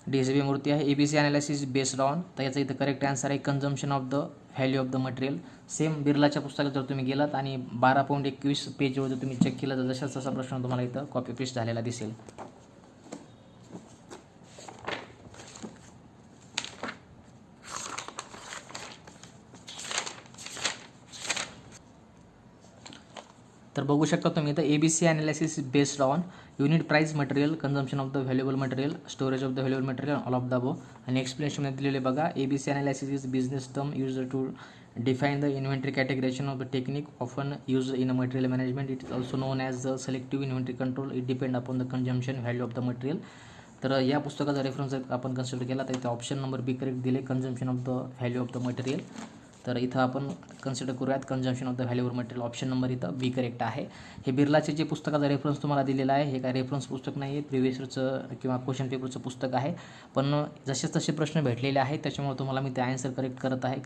DCB मूर्ती आहे. ABC ॲनालिसिस बेस्ड ऑन, तर याचा इथं करेक्ट आन्सर आहे consumption of the value of the material. Same बिर्लाच्या पुस्तकात जर तुम्ही गेलात आणि 12.21 पेजवर जर तुम्ही चेक केलं तर जशाच तसा प्रश्न तुम्हाला इथं कॉपी पेस्ट झालेला दिसेल. तर बघू शकता तुम्ही इथं ABC analysis based on unit price material, consumption of the valuable material, storage of the valuable material, all of the above. आणि एक्सप्लेनेशनमध्ये दिलेले बघा, ABC analysis is business term use to define the inventory categorization of the technique often used in a material management. It is also known as the selective inventory control. It depends upon the consumption value of the material. तर या पुस्तकाचा रेफरन्स आपण कन्सिडर केला तर इथे ऑप्शन नंबर बी करेक्ट दिले, consumption of the value of the material. तर इथं आपण कन्सिडर करूयात consumption of the value of material. Option number इथं बी करेक्ट आहे. हे बिर्लाचे जे पुस्तकाचा रेफरन्स तुम्हाला दिलेला आहे हे काय रेफरन्स पुस्तक नाही आहे, प्रिव्हियस इयरचं किंवा क्वेश्चन पेपरचं पुस्तक आहे. पण जसे तसे प्रश्न भेटलेले आहेत त्याच्यामुळे तुम्हाला मी ते आन्सर करेक्ट करत आहे.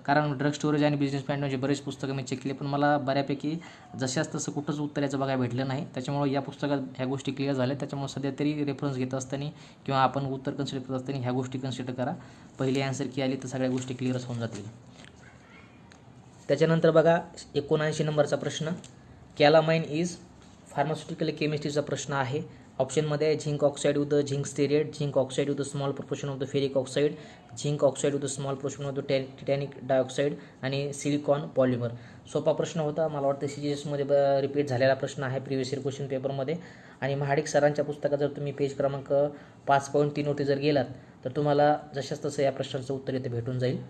कारण ड्रग स्टोरेज आणि बिझनेस प्लॅन म्हणजे बरेच पुस्तकं मी चेक केले पण मला बऱ्यापैकी जशाच तसं कुठंच उत्तर याचं बघायला भेटलं नाही. त्याच्यामुळे या पुस्तकात ह्या गोष्टी क्लिअर झाल्या. त्याच्यामुळे सध्या तरी रेफरन्स घेत असताना किंवा आपण उत्तर कन्सिडर करत असताना ह्या गोष्टी कन्सिडर करा. पहिली आन्सर की आली तर सगळ्या गोष्टी क्लिअरच होऊन जातील. त्याच्यानंतर बघा 79 नंबरचा प्रश्न, कॅलामाइन इज फार्मास्युटिकल केमिस्ट्रीचा प्रश्न आहे. ऑप्शनमध्ये आहे zinc oxide with the zinc stearate, zinc oxide with the small proportion of the ferric oxide, zinc oxide with the small proportion of the Titanic dioxide आणि सिलिकॉन पॉलिमर. सोपा प्रश्न होता, मला वाटतं CGS रिपीट झालेला प्रश्न आहे प्रिव्हियस इयर क्वेश्चन पेपरमध्ये. आणि महाडिक सरांच्या पुस्तकात जर तुम्ही पेज क्रमांक 5.3 जर गेलात तर तुम्हाला जशाच तसं या प्रश्नाचं उत्तर इथे भेटून जाईल.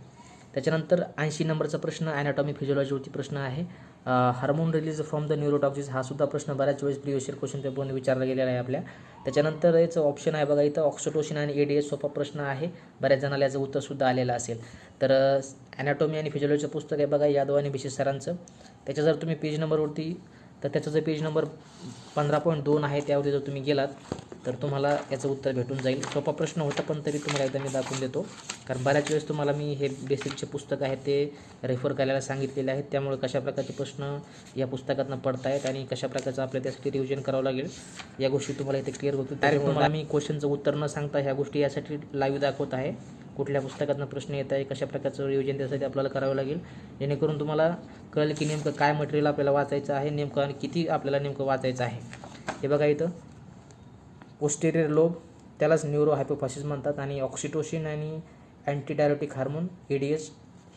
त्याच्यानंतर 80 नंबरचा प्रश्न ॲनाटॉमी फिजिओलॉजीवरती प्रश्न आहे. हार्मोन रिलीज फ्रॉम द न्यूरोटॉक्सिस, हा सुद्धा प्रश्न बऱ्याच वेळेस प्रिव्हियस इयर क्वेश्चन पेपरमध्ये विचारला गेलेला आहे आपल्या. त्याच्यानंतर याचं ऑप्शन आहे बघा इथं ऑक्सिटोसिन आणि ADH, सोपा प्रश्न आहे, बऱ्याच जणांना याचं उत्तरसुद्धा आलेलं असेल. तर ॲनाटॉमी आणि फिजिओलॉजीचं पुस्तक आहे बघा यादव आणि BC सरांचं. त्याच्या जर तुम्ही पेज नंबरवरती तर त्याचं जर पेज नंबर 15.2 आहे त्यावरती जर तुम्ही गेलात तर तुम्हाला याचं उत्तर भेटून जाईल. सोपा प्रश्न होता पण तरी तुम्हाला एकदा मी दाखवून देतो, कारण बऱ्याच वेळेस तुम्हाला मी हे बेसिकचे पुस्तक आहेत ते रेफर करायला सांगितलेले आहेत. त्यामुळे कशा प्रकारचे प्रश्न या पुस्तकातून पडत आहेत आणि कशा प्रकारचं आपल्याला त्यासाठी रिव्हिजन करावं लागेल या गोष्टी तुम्हाला इथे क्लिअर होतील. डायरेक्ट तुम्हाला मी क्वेश्चनचं उत्तर न सांगता ह्या गोष्टी यासाठी लाईव्ह दाखवत आहे, कुठल्या पुस्तकातून प्रश्न येत आहे, कशा प्रकारचं रिव्हिजन त्यासाठी आपल्याला करावं लागेल, जेणेकरून तुम्हाला कळेल की नेमकं काय मटेरियल आपल्याला वाचायचं आहे, नेमकं आणि किती आपल्याला नेमकं वाचायचं आहे. हे बघा इथं पोस्टेरियर लोब, त्यालाच न्यूरो हायपोफायसिस म्हणतात, आणि ऑक्सिटोसिन आणि अँटीडायरेटिक हार्मोन ADH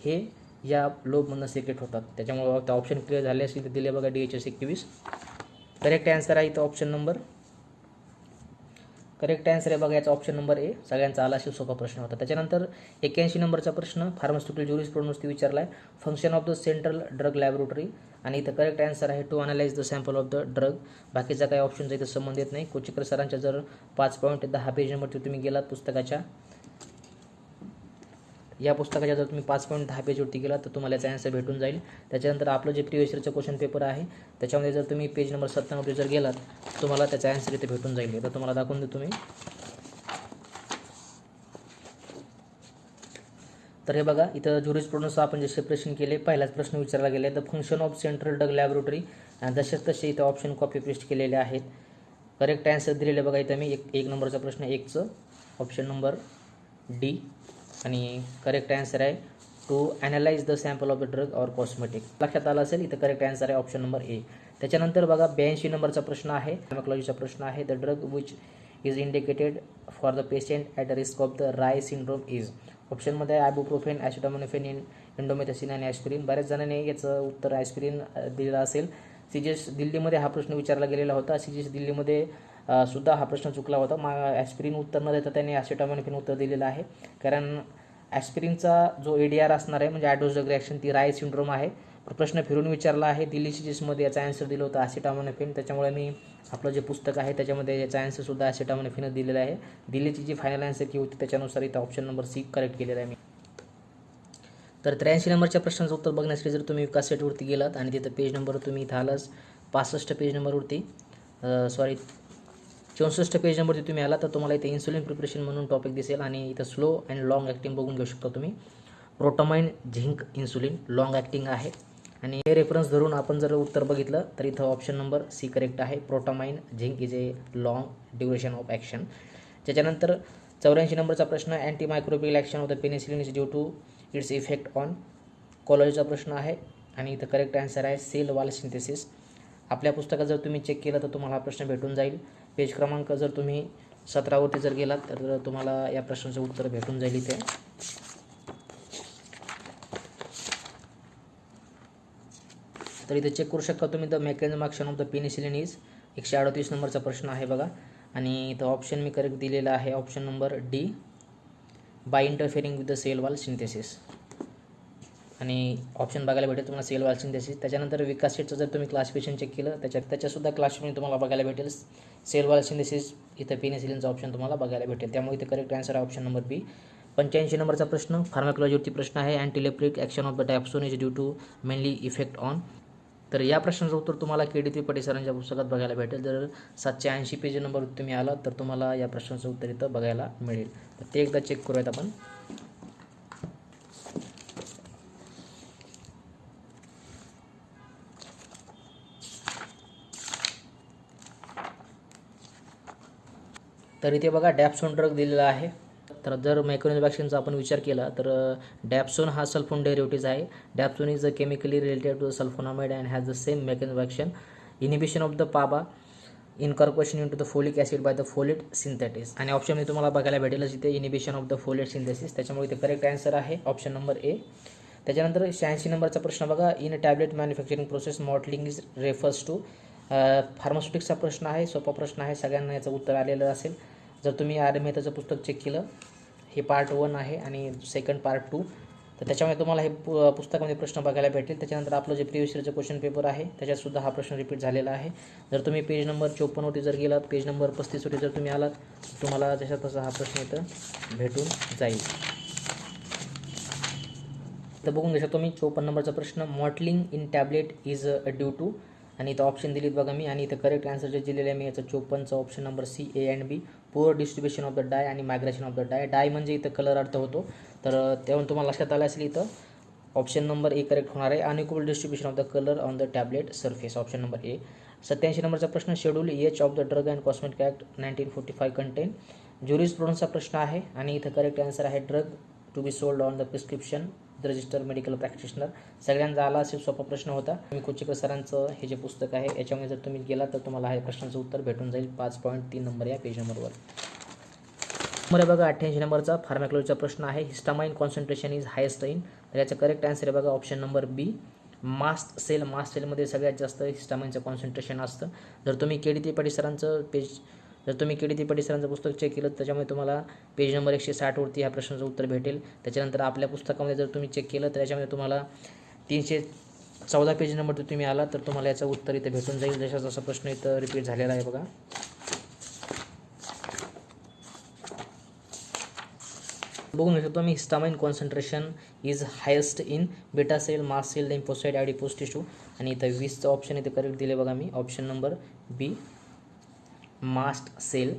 हे या लोबमधून सिक्रेट होतात. त्याच्यामुळे आता ऑप्शन क्लिअर झाले असेल तर दिले बघा DHS 21. करेक्ट आन्सर आहे इथं ऑप्शन नंबर, करेक्ट आन्सर आहे बघा याचा ऑप्शन नंबर A. सगळ्यांचा आला असेल, सोपा प्रश्न होता. त्याच्यानंतर 81 नंबरचा प्रश्न फार्मास्युटिकल ज्युरिस्प्रुडन्सवरती विचारला आहे, function of the central drug laboratory, आणि इथं करेक्ट आन्सर आहे to analyse the sample of the drug. बाकीचा काही ऑप्शनचा इथं संबंध येत नाही. कोचीकर सरांच्या जर 5.10 पेज नंबरवरती तुम्ही गेलात पुस्तकाच्या, या पुस्तकाच्या जर तुम्ही 5.10 पेजवरती गेलात तर तुम्हाला याचा आन्सर भेटून जाईल. त्याच्यानंतर आपलं जे प्रिव्हियस इयरचं क्वेश्चन पेपर आहे त्याच्यामध्ये जर तुम्ही पेज नंबर 97 जर गेलात तुम्हाला त्याचा आन्सर इथे भेटून जाईल. आता तुम्हाला दाखवून देतो मी. तर हे बघा इथं ज्युरिस्प्रुडन्सचं आपण जे सेपरेशन केले, पहिलाच प्रश्न विचारला गेला आहे the function of central drug laboratory, आणि तसेच तसे इथं ऑप्शन कॉपी पेस्ट केलेले आहेत. करेक्ट आन्सर दिलेले बघा इथं मी एक नंबरचा प्रश्न 1चं ऑप्शन नंबर D, आणि करेक्ट आन्सर आहे to analyse the sample of the drug or cosmetic. लक्षात आलं असेल, इथं करेक्ट आन्सर आहे ऑप्शन नंबर A. त्याच्यानंतर बघा 82 नंबरचा प्रश्न आहे, फार्माकोलॉजीचा प्रश्न आहे, the drug which is indicated for the patient at risk of the Reye syndrome is. ऑप्शनमध्ये आहे आयबुप्रोफेन, ॲसिटामिनोफेन, इंडोमेथॅसिन आणि ॲस्पिरिन. बऱ्याच जणांनी याचं उत्तर ॲस्पिरिन दिलेलं असेल. CGS दिल्लीमध्ये हा प्रश्न विचारला गेलेला होता. CGS दिल्लीमध्ये सुद्धा हा प्रश्न चुकला होता. ॲस्पिरिन उत्तर न देता त्यांनी ॲसिटामिनोफेन उत्तर दिलेलं आहे, कारण ॲस्पिरिनचा जो ADR असणार आहे म्हणजे ॲडवर्स ड्रग रिॲक्शन ती राय सिंड्रोम आहे. प्रश्न फिरून विचारला आहे. दिल्ली CGSमध्ये याचा आन्सर दिलं होतं ॲसिटामिनोफेन. त्याच्यामुळे मी आपलं जे पुस्तक आहे त्याच्यामध्ये याचा आन्सरसुद्धा ॲसिटामिनोफेनच दिलेला आहे. दिल्लीची जी फायनल आन्सर की होती त्याच्यानुसार इथं ऑप्शन नंबर C करेक्ट केलेला आहे मी. तर 83 नंबरच्या प्रश्नाचं उत्तर बघण्यासाठी जर तुम्ही विकास सेटवरती गेलात आणि तिथं पेज नंबर तुम्ही इथं आलाच 65 पेज नंबरवरती, 64 पेज नंबरवरती तुम्ही आला तर तुम्हाला इथे इन्सुलिन प्रिपरेशन म्हणून टॉपिक दिसेल आणि इथं स्लो अँड लॉंग ॲक्टिंग बघून घेऊ शकता तुम्ही. Protamine zinc insulin long acting आहे आणि हे रेफरन्स धरून आपण जर उत्तर बघितलं तर इथं ऑप्शन नंबर सी करेक्ट आहे. Protamine zinc is a long duration of action. त्याच्यानंतर 84 नंबरचा प्रश्न, anti microbial action of the penicillin is due to its effect on कोलॉजीचा प्रश्न आहे आणि इथं करेक्ट आन्सर आहे सेल वॉल सिंथेसिस. आपल्या पुस्तकात जर तुम्ही चेक केलं तर तुम्हाला हा प्रश्न भेटून जाईल. पेज क्रमांक जर तुम्ही 17वरती जर गेलात तर तुम्हाला या प्रश्नाचं उत्तर भेटून जाईल इथे. तर इथे चेक करू शकता तुम्ही the mechanism action of the penicillin is 138 नंबरचा प्रश्न आहे बघा आणि इथं ऑप्शन मी करेक्ट दिलेला आहे option number D, by interfering with the cell wall synthesis. आणि ऑप्शन बघायला भेटेल तुम्हाला सेल वॉल सिंथेसिस. त्याच्यानंतर विकास शीटचं जर तुम्ही क्लासिफिकेशन चेक केलं त्याच्यासुद्धा क्लासिफिकेशन तुम्हाला बघायला भेटेल सेल वॉल सिंथेसिस. इथं पेनिसिलिनचा ऑप्शन तुम्हाला बघायला भेटेल. त्यामुळे इथे करेक्ट आन्सर आहे ऑप्शन नंबर बी. 85 नंबरचा प्रश्न फार्माकोलॉजीवरती प्रश्न आहे. Antileprotic action of the dapsone is due to mainly effect on. तर या प्रश्नाचं उत्तर तुम्हाला KD त्रिपाठी सरांच्या पुस्तकात बघायला भेटेल. जर 780 पेज नंबर तुम्ही आला तर तुम्हाला या प्रश्नाचं उत्तर इथं बघायला मिळेल. तर ते एकदा चेक करूयात आपण. तर इथे बघा डॅप्सोन ड्रग दिलेला आहे. तर जर मेकॅनिझम ॲक्शनचा आपण विचार केला तर डॅप्सोन हा सल्फोन डेरिव्हेटिव्ह आहे. Dapsone is a chemically related to the sulfonamide and has the same mechanism action. Inhibition of the PABA incorporation into the folic acid by the folate synthetase. आणि ऑप्शनमध्ये तुम्हाला बघायला भेटेलच इथे inhibition of the folate synthesis. त्याच्यामुळे इथे करेक्ट आन्सर आहे ऑप्शन नंबर ए. त्याच्यानंतर 86 नंबरचा प्रश्न बघा, in tablet manufacturing process modelling is refers to. फार्मास्युटिक्सचा प्रश्न आहे, सोपा प्रश्न आहे, सगळ्यांना याचं उत्तर आलेलं असेल. जर तुम्ही आर मेहताचं पुस्तक चेक केलं, हे पार्ट 1 आहे आणि सेकंड पार्ट 2, तर त्याच्यामुळे तुम्हाला हे पुस्तकामध्ये प्रश्न बघायला भेटेल. त्याच्यानंतर आपलं जे प्रिव्हियस इयरचं क्वेश्चन पेपर आहे त्याच्यातसुद्धा हा प्रश्न रिपीट झालेला आहे. जर तुम्ही पेज नंबर 54वरती जर गेलात, पेज नंबर 35वरती जर तुम्ही आलात, तुम्हाला जशा तसा हा प्रश्न इथं भेटून जाईल. तर बघून घेऊ शकतो मी 54 नंबरचा प्रश्न, mottling in tablet is due to. आणि इथं ऑप्शन दिलीत बघा मी, आणि इथं करेक्ट आन्सर जे दिलेलं आहे मी याचं 54चा option number C, A and B. Poor distribution of the dye आणि migration of the dye. Dye म्हणजे इथं कलर अर्थ होतो, तर तेव्हा तुम्हाला लक्षात आलं असेल इथं ऑप्शन नंबर ए करेक्ट होणार आहे. Unequal distribution of the colour on the tablet surface, option number A. 87 नंबरचा प्रश्न, schedule H of the drug and cosmetic act 1945 contain. ज्युरिस्प्रुडन्सचा प्रश्न आहे आणि इथं करेक्ट आन्सर आहे drug to be sold on the prescription register medical practitioner. सगळ्यांचा आला असेल, सोपा प्रश्न होता. तुम्ही कोचेकर सरांचं हे जे पुस्तक आहे याच्यामध्ये जर तुम्ही गेला तर तुम्हाला हा प्रश्नाचं उत्तर भेटून जाईल 5.3 नंबर या पेज नंबरवर. नंबर बघा 88 नंबरचा फार्माकोलॉजीचा प्रश्न आहे, histamine concentration is highest in. तर याचं करेक्ट आन्सर आहे बघा option number B, mast sale. मास्ट सेलमध्ये सगळ्यात जास्त हिस्टामाइनचं कॉन्सन्ट्रेशन असतं. जर तुम्ही KD त्रिपाठी सरांचं पुस्तक चेक केलं त्याच्यामुळे तुम्हाला पेज नंबर 160वरती ह्या प्रश्नाचं उत्तर भेटेल. त्याच्यानंतर आपल्या पुस्तकामध्ये जर तुम्ही चेक केलं तर त्याच्यामध्ये तुम्हाला 314 पेज नंबर तुम्ही आला तर तुम्हाला याचं उत्तर इथे भेटून जाईल. जसा जसा प्रश्न इथं रिपीट झालेला आहे बघा. बघून घेऊ शकतो मी, histamine concentration is highest in beta cell, mast cell, lymphocyte, adipose tissue. आणि इथं 20चं ऑप्शन इथे करेक्ट दिले बघा मी, option number B, mast cell.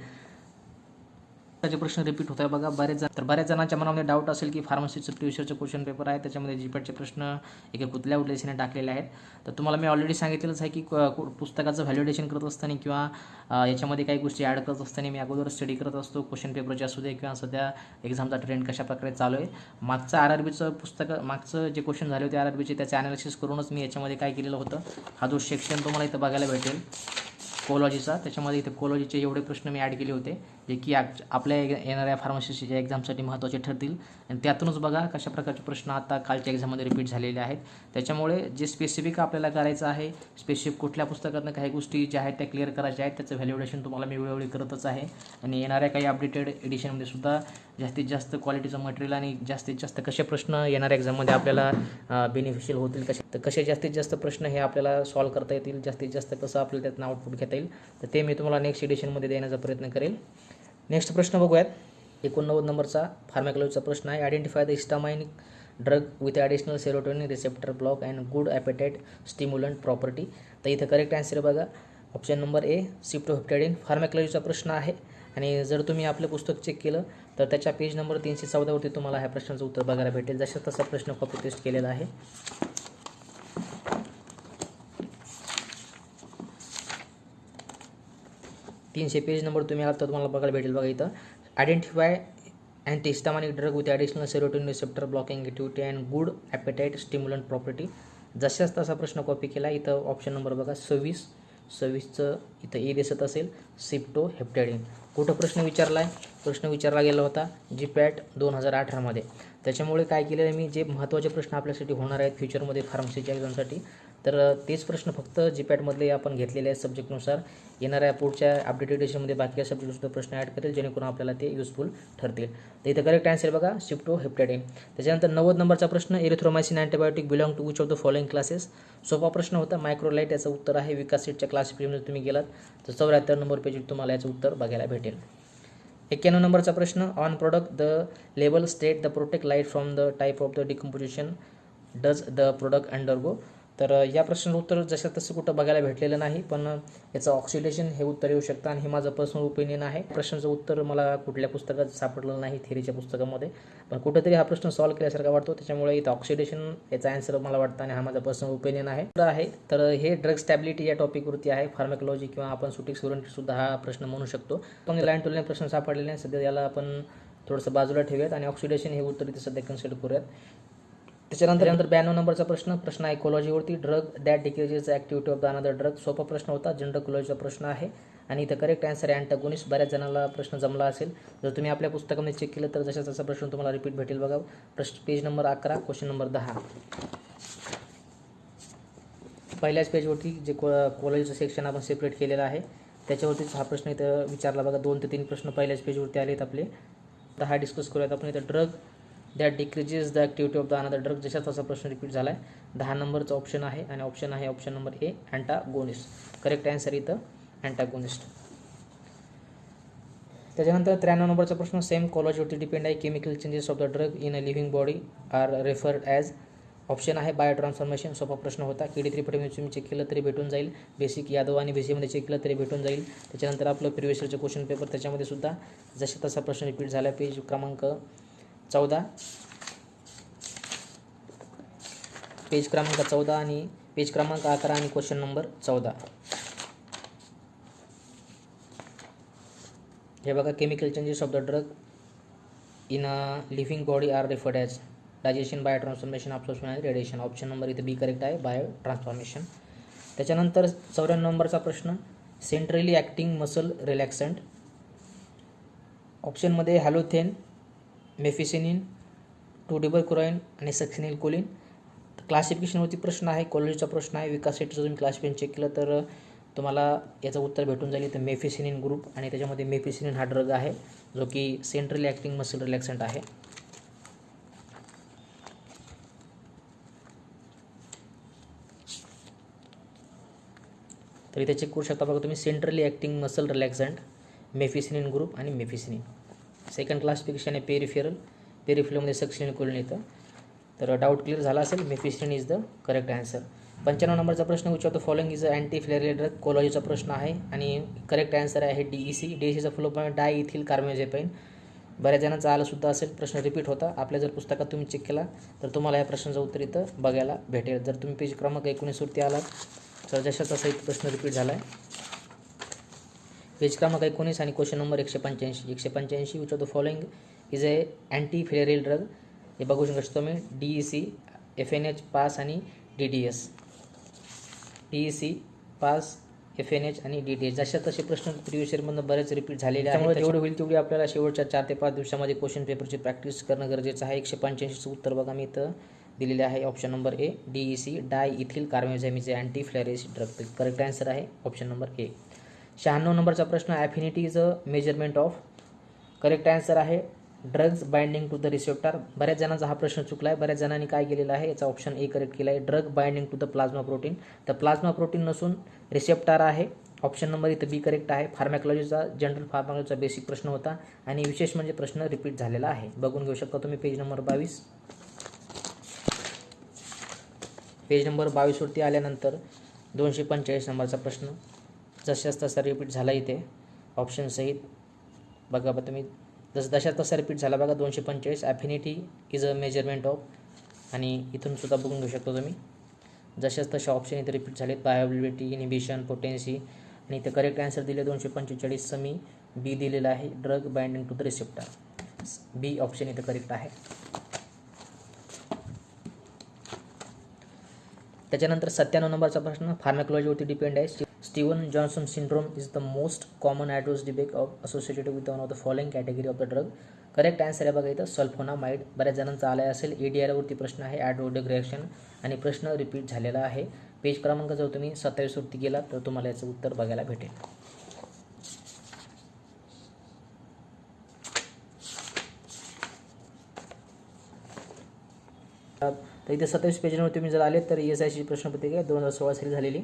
त्याचे प्रश्न रिपीट होत आहे बघा. बऱ्याच जणांच्या मनामध्ये डाऊट असेल की फार्मसीचं प्रिव्हियस इयरचं क्वेश्चन पेपर आहे, त्याच्यामध्ये जीपॅटचे प्रश्न एका कुठल्या उद्देशाने टाकलेले आहेत. तर तुम्हाला मी ऑलरेडी सांगितलेलंच आहे की पुस्तकाचं व्हॅल्युडेशन करत असताना किंवा याच्यामध्ये काही गोष्टी ॲड करत असताना मी अगोदर स्टडी करत असतो, क्वेश्चन पेपरचे असू दे किंवा सध्या एक्झामचा ट्रेंड कशाप्रकारे चालू आहे. मागचं RRBचं पुस्तक, मागचं जे क्वेश्चन झाले होते RRBचे, त्याचे ॲनालिसिस करूनच मी याच्यामध्ये काय केलेलं होतं, हा जो सेक्शन तुम्हाला इथं बघायला भेटेल कोलॉजीचा, त्याच्यामध्ये इथे कोलॉजीचे एवढे प्रश्न मी ॲड केले होते जे की आपल्या येणाऱ्या फार्मसीच्या एक्झामसाठी महत्त्वाचे ठरतील. आणि त्यातूनच बघा कशा प्रकारचे प्रश्न आता कालच्या एक्झाममध्ये रिपीट झालेले आहेत. त्याच्यामुळे जे स्पेसिफिक आपल्याला करायचं आहे, स्पेसिफिक कुठल्या पुस्तकातनं काही गोष्टी ज्या आहेत त्या क्लिअर करायच्या आहेत, त्याचं व्हॅल्युडेशन तुम्हाला मी वेळोवेळी करतच आहे. आणि येणाऱ्या काही अपडेटेड एडिशनमध्ये सुद्धा जास्तीत जास्त क्वालिटीचं मटेरियल आणि जास्तीत जास्त कसे प्रश्न येणाऱ्या एक्झाममध्ये आपल्याला बेनिफिशियल होतील, कसे जास्तीत जास्त प्रश्न हे आपल्याला सॉल्व्ह करता येतील, जास्तीत जास्त कसं आपल्याला त्यातनं आउटपुट घेता येईल, तर ते मी तुम्हाला नेक्स्ट एडिशनमध्ये देण्याचा प्रयत्न करेल. नेक्स्ट प्रश्न बघूयात. 89 नंबरचा फार्माकोलॉजीचा प्रश्न आहे, identify the histamine drug with additional serotonin receptor block and good appetite stimulant property. तर इथं करेक्ट आन्सर बघा ऑप्शन नंबर ए सिप्टोहेप्टॅडिन फार्मॅकोलॉजीचा प्रश्न आहे. आणि जर तुम्ही आपलं पुस्तक चेक केलं तर त्याच्या पेज नंबर 314वरती तुम्हाला ह्या प्रश्नाचं उत्तर बघायला भेटेल. जसा तसा प्रश्न कॉपी पेस्ट केलेला आहे. 300 पेज नंबर तुम्ही आला तर तुम्हाला बघायला भेटेल. बघा इथं identify antihistaminic drug with additional serotonin receptor blocking activity and good appetite stimulant property. जशाच तसा प्रश्न कॉपी केला. इथं ऑप्शन नंबर बघा 26चं इथं ए दिसत असेल सिप्टोहेप्टॅडिन. कुठं प्रश्न विचारला आहे? प्रश्न विचारला गेला होता GPAT 2018मध्ये. त्याच्यामुळे काय केलेलं आहे मी, जे महत्त्वाचे प्रश्न आपल्यासाठी होणार आहेत फ्युचरमध्ये फार्मसीच्या एक्झामसाठी, तर तेच प्रश्न फक्त GPATमधले आपण घेतलेले आहेत सब्जेक्टनुसार. येणाऱ्या पुढच्या अपडेटेड एडिशनमध्ये बाकीच्या सब्जेक्टनुसार प्रश्न ॲड करेल जेणेकरून आपल्याला ते युजफुल ठरतील. तर इथं करेक्ट आन्सर बघा सिप्टोहेप्टॅडिन. त्याच्यानंतर 90 नंबरचा प्रश्न erythromycin antibiotic belong to which of the following classes. सोपा प्रश्न होता. मायक्रोलाइट याचं उत्तर आहे. विकास सीटच्या क्लासिफिकेशनमध्ये तुम्ही गेलात तर 74 नंबर पेजवर तुम्हाला याचं उत्तर बघायला भेटेल. 91 नंबरचा प्रश्न on product the label state the protect light from the type of the decomposition does the product undergo. तर या प्रश्नाचं उत्तर जसं तसं कुठं बघायला भेटलेलं नाही, पण याचं ऑक्सिडेशन हे उत्तर येऊ शकतं आणि हे माझं पर्सनल ओपिनियन आहे. प्रश्नाचं उत्तर मला कुठल्या पुस्तकात सापडलं नाही थेरीच्या पुस्तकामध्ये, पण कुठेतरी हा प्रश्न सॉल्व्ह केल्यासारखा वाटतो. त्याच्यामुळे इथं ऑक्सिडेशन याचा आन्सर मला वाटतं आणि हा माझा पर्सनल ओपिनियन आहे. तर हे ड्रग स्टॅबिलिटी या टॉपिकवरती आहे. फार्मॅकोलॉजी किंवा आपण सुटिक्स सुद्धा हा प्रश्न म्हणू शकतो. पण लाईन टू लाईन प्रश्न सापडलेले नाही. सध्या याला आपण थोडंसं बाजूला ठेवूयात आणि ऑक्सिडेशन हे उत्तर इथे सध्या कन्सिडर करूयात. त्याच्यानंतर 92 नंबरचा प्रश्न आहे इकॉलॉजीवरती drug that decreases the activity of the another drug. सोपा प्रश्न होता. जनरल इकॉलॉजीचा प्रश्न आहे आणि इथं करेक्ट आन्सर आहे अँटागोनिस्ट. बऱ्याच जणांना प्रश्न जमला असेल. जर तुम्ही आपल्या पुस्तकामध्ये चेक केलं तर जसा तसा प्रश्न तुम्हाला रिपीट भेटेल. बघा पेज नंबर 11 क्वेश्चन नंबर 10. पहिल्याच पेजवरती जे कॉलेजचं सेक्शन आपण सेपरेट केलेलं आहे त्याच्यावरतीच हा प्रश्न इथं विचारला. बघा 2 ते 3 प्रश्न पहिल्याच पेजवरती आलेत आपले. तर हा डिस्कस करूयात आपण. इथं drug that decreases the activity of the another drug. जसा तसा प्रश्न रिपीट झाला आहे. 10 नंबरचा ऑप्शन आहे आणि ऑप्शन आहे option number A antagonist. Correct answer इथं अँटागोनिस्ट. त्याच्यानंतर 93 नंबरचा प्रश्न सेम कॉलॉजीवरती डिपेंड आहे. Chemical changes of the drug in a living body are referred as. Option आहे बायो ट्रान्सफॉर्मेशन. सोपा प्रश्न होता. KD त्रिपाठीमध्ये तुम्ही चेक केलं तरी भेटून जाईल. बेसिक यादव आणि BCमध्ये चेक केलं तरी भेटून जाईल. त्याच्यानंतर आपलं प्रिव्हियस इयरचं क्वेश्चन पेपर त्याच्यामध्ये सुद्धा जसा तसा प्रश्न रिपीट झाला. पेज क्रमांक 14 आणि पेज क्रमांक 11 आणि क्वेश्चन नंबर 14. हे बघा chemical changes of the drug in a living body are referred as digestion, bio transformation, absorption आणि रेडिएशन. ऑप्शन नंबर इथे बी करेक्ट आहे बायो ट्रान्सफॉर्मेशन. त्याच्यानंतर 94 नंबरचा प्रश्न सेंट्रली ॲक्टिंग मसल रिलॅक्संट. ऑप्शनमध्ये हॅलोथेन, मेफिसिनिन, 2-डिबरक्लोराइन आणि सक्सिनिलकोलिन. क्लासिफिकेशनवरती प्रश्न आहे. कॉलेजचा प्रश्न आहे. विकास सेटचं तुम्ही क्लासिफिकेशन चेक केलं तर तुम्हाला याचं उत्तर भेटून जाईल. तर मेफिसिनिन ग्रुप आणि त्याच्यामध्ये मेफिसिनिन हा ड्रग आहे जो की सेंट्रली ॲक्टिंग मसल रिलॅक्संट आहे. तर इथे चेक करू शकता बघा तुम्ही सेंट्रली ॲक्टिंग मसल रिलॅक्संट, मेफिसिनिन ग्रुप आणि मेफिसिनिन. सेकंड क्लासिफिकेशन आहे पेरिफेरलमध्ये सक्सिनिलकोलिन येतं. तर डाऊट क्लिअर झाला असेल. मेफिसिनिन इज द करेक्ट आन्सर. 95 नंबरचा प्रश्न which of the following is a anti filarial drug. कॉलॉजीचा प्रश्न आहे आणि करेक्ट आन्सर आहे DEC. DECचा full form di ethyl carbamazine. बऱ्याच जणांचा आलासुद्धा असेल. प्रश्न रिपीट होता. आपल्या जर पुस्तकात तुम्ही चेक केला तर तुम्हाला या प्रश्नाचं उत्तर इथं बघायला भेटेल. जर तुम्ही पेज क्रमांक 19वरती आलात तर जशा तसा एक प्रश्न रिपीट झाला आहे. पेज क्रमांक 19 आणि question number 185 which of the following is a anti filarial drug. हे बघू शकतो तुम्ही DEC, FNH पास आणि DDS. DEC पास, FNH आणि DDS. जशा तसे प्रश्न प्रिव्हियस इयरमधून बरेच रिपीट झालेले आहेत. त्यामुळे जेवढे होईल तेवढी आपल्याला शेवटच्या 4 ते 5 दिवसामध्ये क्वेश्चन पेपरची प्रॅक्टिस करणं गरजेचं आहे. 185चं उत्तर बघा मी इथं दिलेले आहे. Option number A DEC di ethyl carbamazine is anti filarial drug. Correct answer आहे ऑप्शन नंबर ए. 96 नंबरचा प्रश्न affinity is a measurement of. Correct answer आहे drugs binding to the receptor. बऱ्याच जणांचा हा प्रश्न चुकला आहे. बऱ्याच जणांनी काय केलेलं आहे याचा ऑप्शन ए करेक्ट केला आहे. Drug binding to the plasma protein. तर प्लाझ्मा प्रोटीन नसून रिसेप्टर आहे. ऑप्शन नंबर इथं बी करेक्ट आहे. फार्मॅकोलॉजीचा जनरल फार्मॅकोलॉजीचा बेसिक प्रश्न होता आणि विशेष म्हणजे प्रश्न रिपीट झालेला आहे. बघून घेऊ शकता तुम्ही पेज नंबर 22. पेज नंबर 22वरती आल्यानंतर 245 नंबरचा प्रश्न जशाच तसा रिपीट झाला इथे ऑप्शनसहित. बघा तुम्ही जशाच तसा रिपीट झाला बघा. 245 ॲफिनिटी इज अ मेजरमेंट ऑफ, आणि इथून सुद्धा बघून घेऊ शकतो तुम्ही. जशाच तसे ऑप्शन इथे रिपीट झालेत. बायोबिलिटी, इनिबिशन, पोटेन्सी, आणि इथे करेक्ट आन्सर दिले 245चं मी बी दिलेलं आहे. Drug binding to the receptor, B option इथे करेक्ट आहे. त्याच्यानंतर 97 नंबरचा प्रश्न फार्मॅकोलॉजीवरती डिपेंड आहे. Steven Johnson syndrome is the most common adverse defect of associated with one of the following category of the drug. Correct answer आहे बघा इथं सल्फोनामाइड. बऱ्याच जणांचा आला असेल. ADR प्रश्न आहे, ॲडवर्स रिॲक्शन, आणि प्रश्न रिपीट झालेला आहे. पेज क्रमांक जर तुम्ही 27 वरती गेला तर तुम्हाला याचं उत्तर बघायला भेटेल. तर इथे 27 पेजवर तुम्ही जर आले तर ESIची प्रश्नपत्रिका 2016 साली झालेली.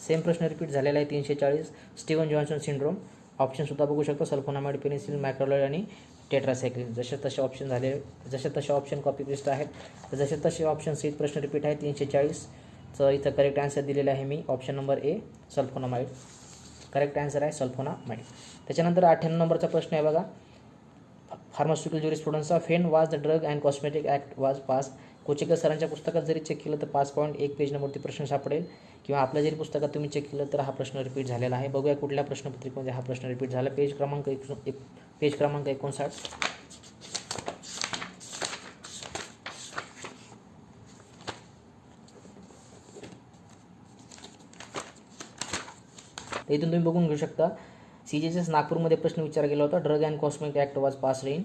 सेम प्रश्न रिपीट झालेला आहे. 340 स्टीवन जॉन्सन सिंड्रोम. ऑप्शनसुद्धा बघू शकतो सल्फोनामाइड, पेनिसिलिन, मॅक्रोलाइड आणि टेट्रासायक्लिन. जसे तसे ऑप्शन झाले, जसे तसे ऑप्शन कॉपी पेस्ट आहेत. तर जसे तसे ऑप्शन सहित प्रश्न रिपीट आहे. 340चं इथं करेक्ट आन्सर दिलेलं आहे मी. Option number A sulfonamide correct answer आहे, सल्फोनामाइड. त्याच्यानंतर 98 नंबरचा प्रश्न आहे बघा. फार्मास्युटिकल ज्युरिस्प्रुडन्सचा फेन वाज the drug and cosmetic act वाज पास. कोचेकर सरांच्या पुस्तकात जरी चेक केलं तर 5.1 पेज नंबरवरती प्रश्न सापडेल, किंवा आपल्या जरी पुस्तकात तुम्ही चेक केलं तर हा प्रश्न रिपीट झालेला आहे. बघूया कुठल्या प्रश्नपत्रिकेमध्ये हा प्रश्न रिपीट झाला. पेज क्रमांक 59. तर इथून तुम्ही बघून घेऊ शकता. CGHS नागपूरमध्ये प्रश्न विचारला गेला होता. ड्रग अँड कॉस्मेटिक ॲक्ट वाज पास्ड इन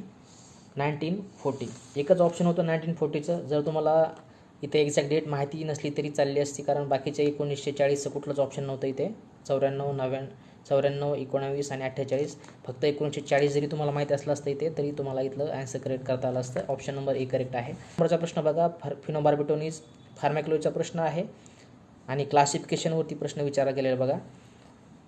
1940. एकच ऑप्शन होतं 1940चं. जर तुम्हाला इथे एक्झॅक्ट डेट माहिती नसली तरी चालली असती, कारण बाकीचे 1940चं कुठलंच ऑप्शन नव्हतं इथे. 94, 19, आणि 48. फक्त 1940 जरी तुम्हाला माहिती असलं असतं इथे तरी तुम्हाला इथलं आन्सर करेक्ट करता आलं असतं. ऑप्शन नंबर ए करेक्ट आहे. नंबरचा प्रश्न बघा. फिनोबार्बिटोन इज फार्मॅकोलॉजीचा प्रश्न आहे, आणि क्लासिफिकेशनवरती प्रश्न विचारला गेलेला बघा.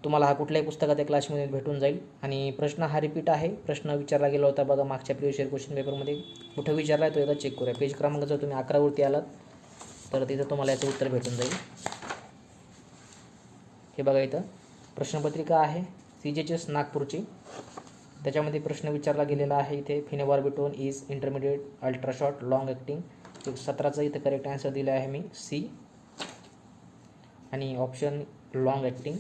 तुम्हाला हा कुठल्याही पुस्तकात या क्लासमध्ये भेटून जाईल, आणि प्रश्न हा रिपीट आहे. प्रश्न विचारला गेला होता बघा मागच्या प्रिव्हियस इयर क्वेश्चन पेपरमध्ये. कुठं विचारला आहे तो एकदा चेक करूया. पेज क्रमांक जर तुम्ही 11 वरती आलात तर तिथं तुम्हाला याचं उत्तर भेटून जाईल. हे बघा इथं प्रश्नपत्रिका आहे CGHS नागपूरची. त्याच्यामध्ये प्रश्न विचारला गेलेला आहे इथे. Phenobarbitone is intermediate ultrashort long acting. 17चं इथं करेक्ट आन्सर दिलं आहे मी सी, आणि option long acting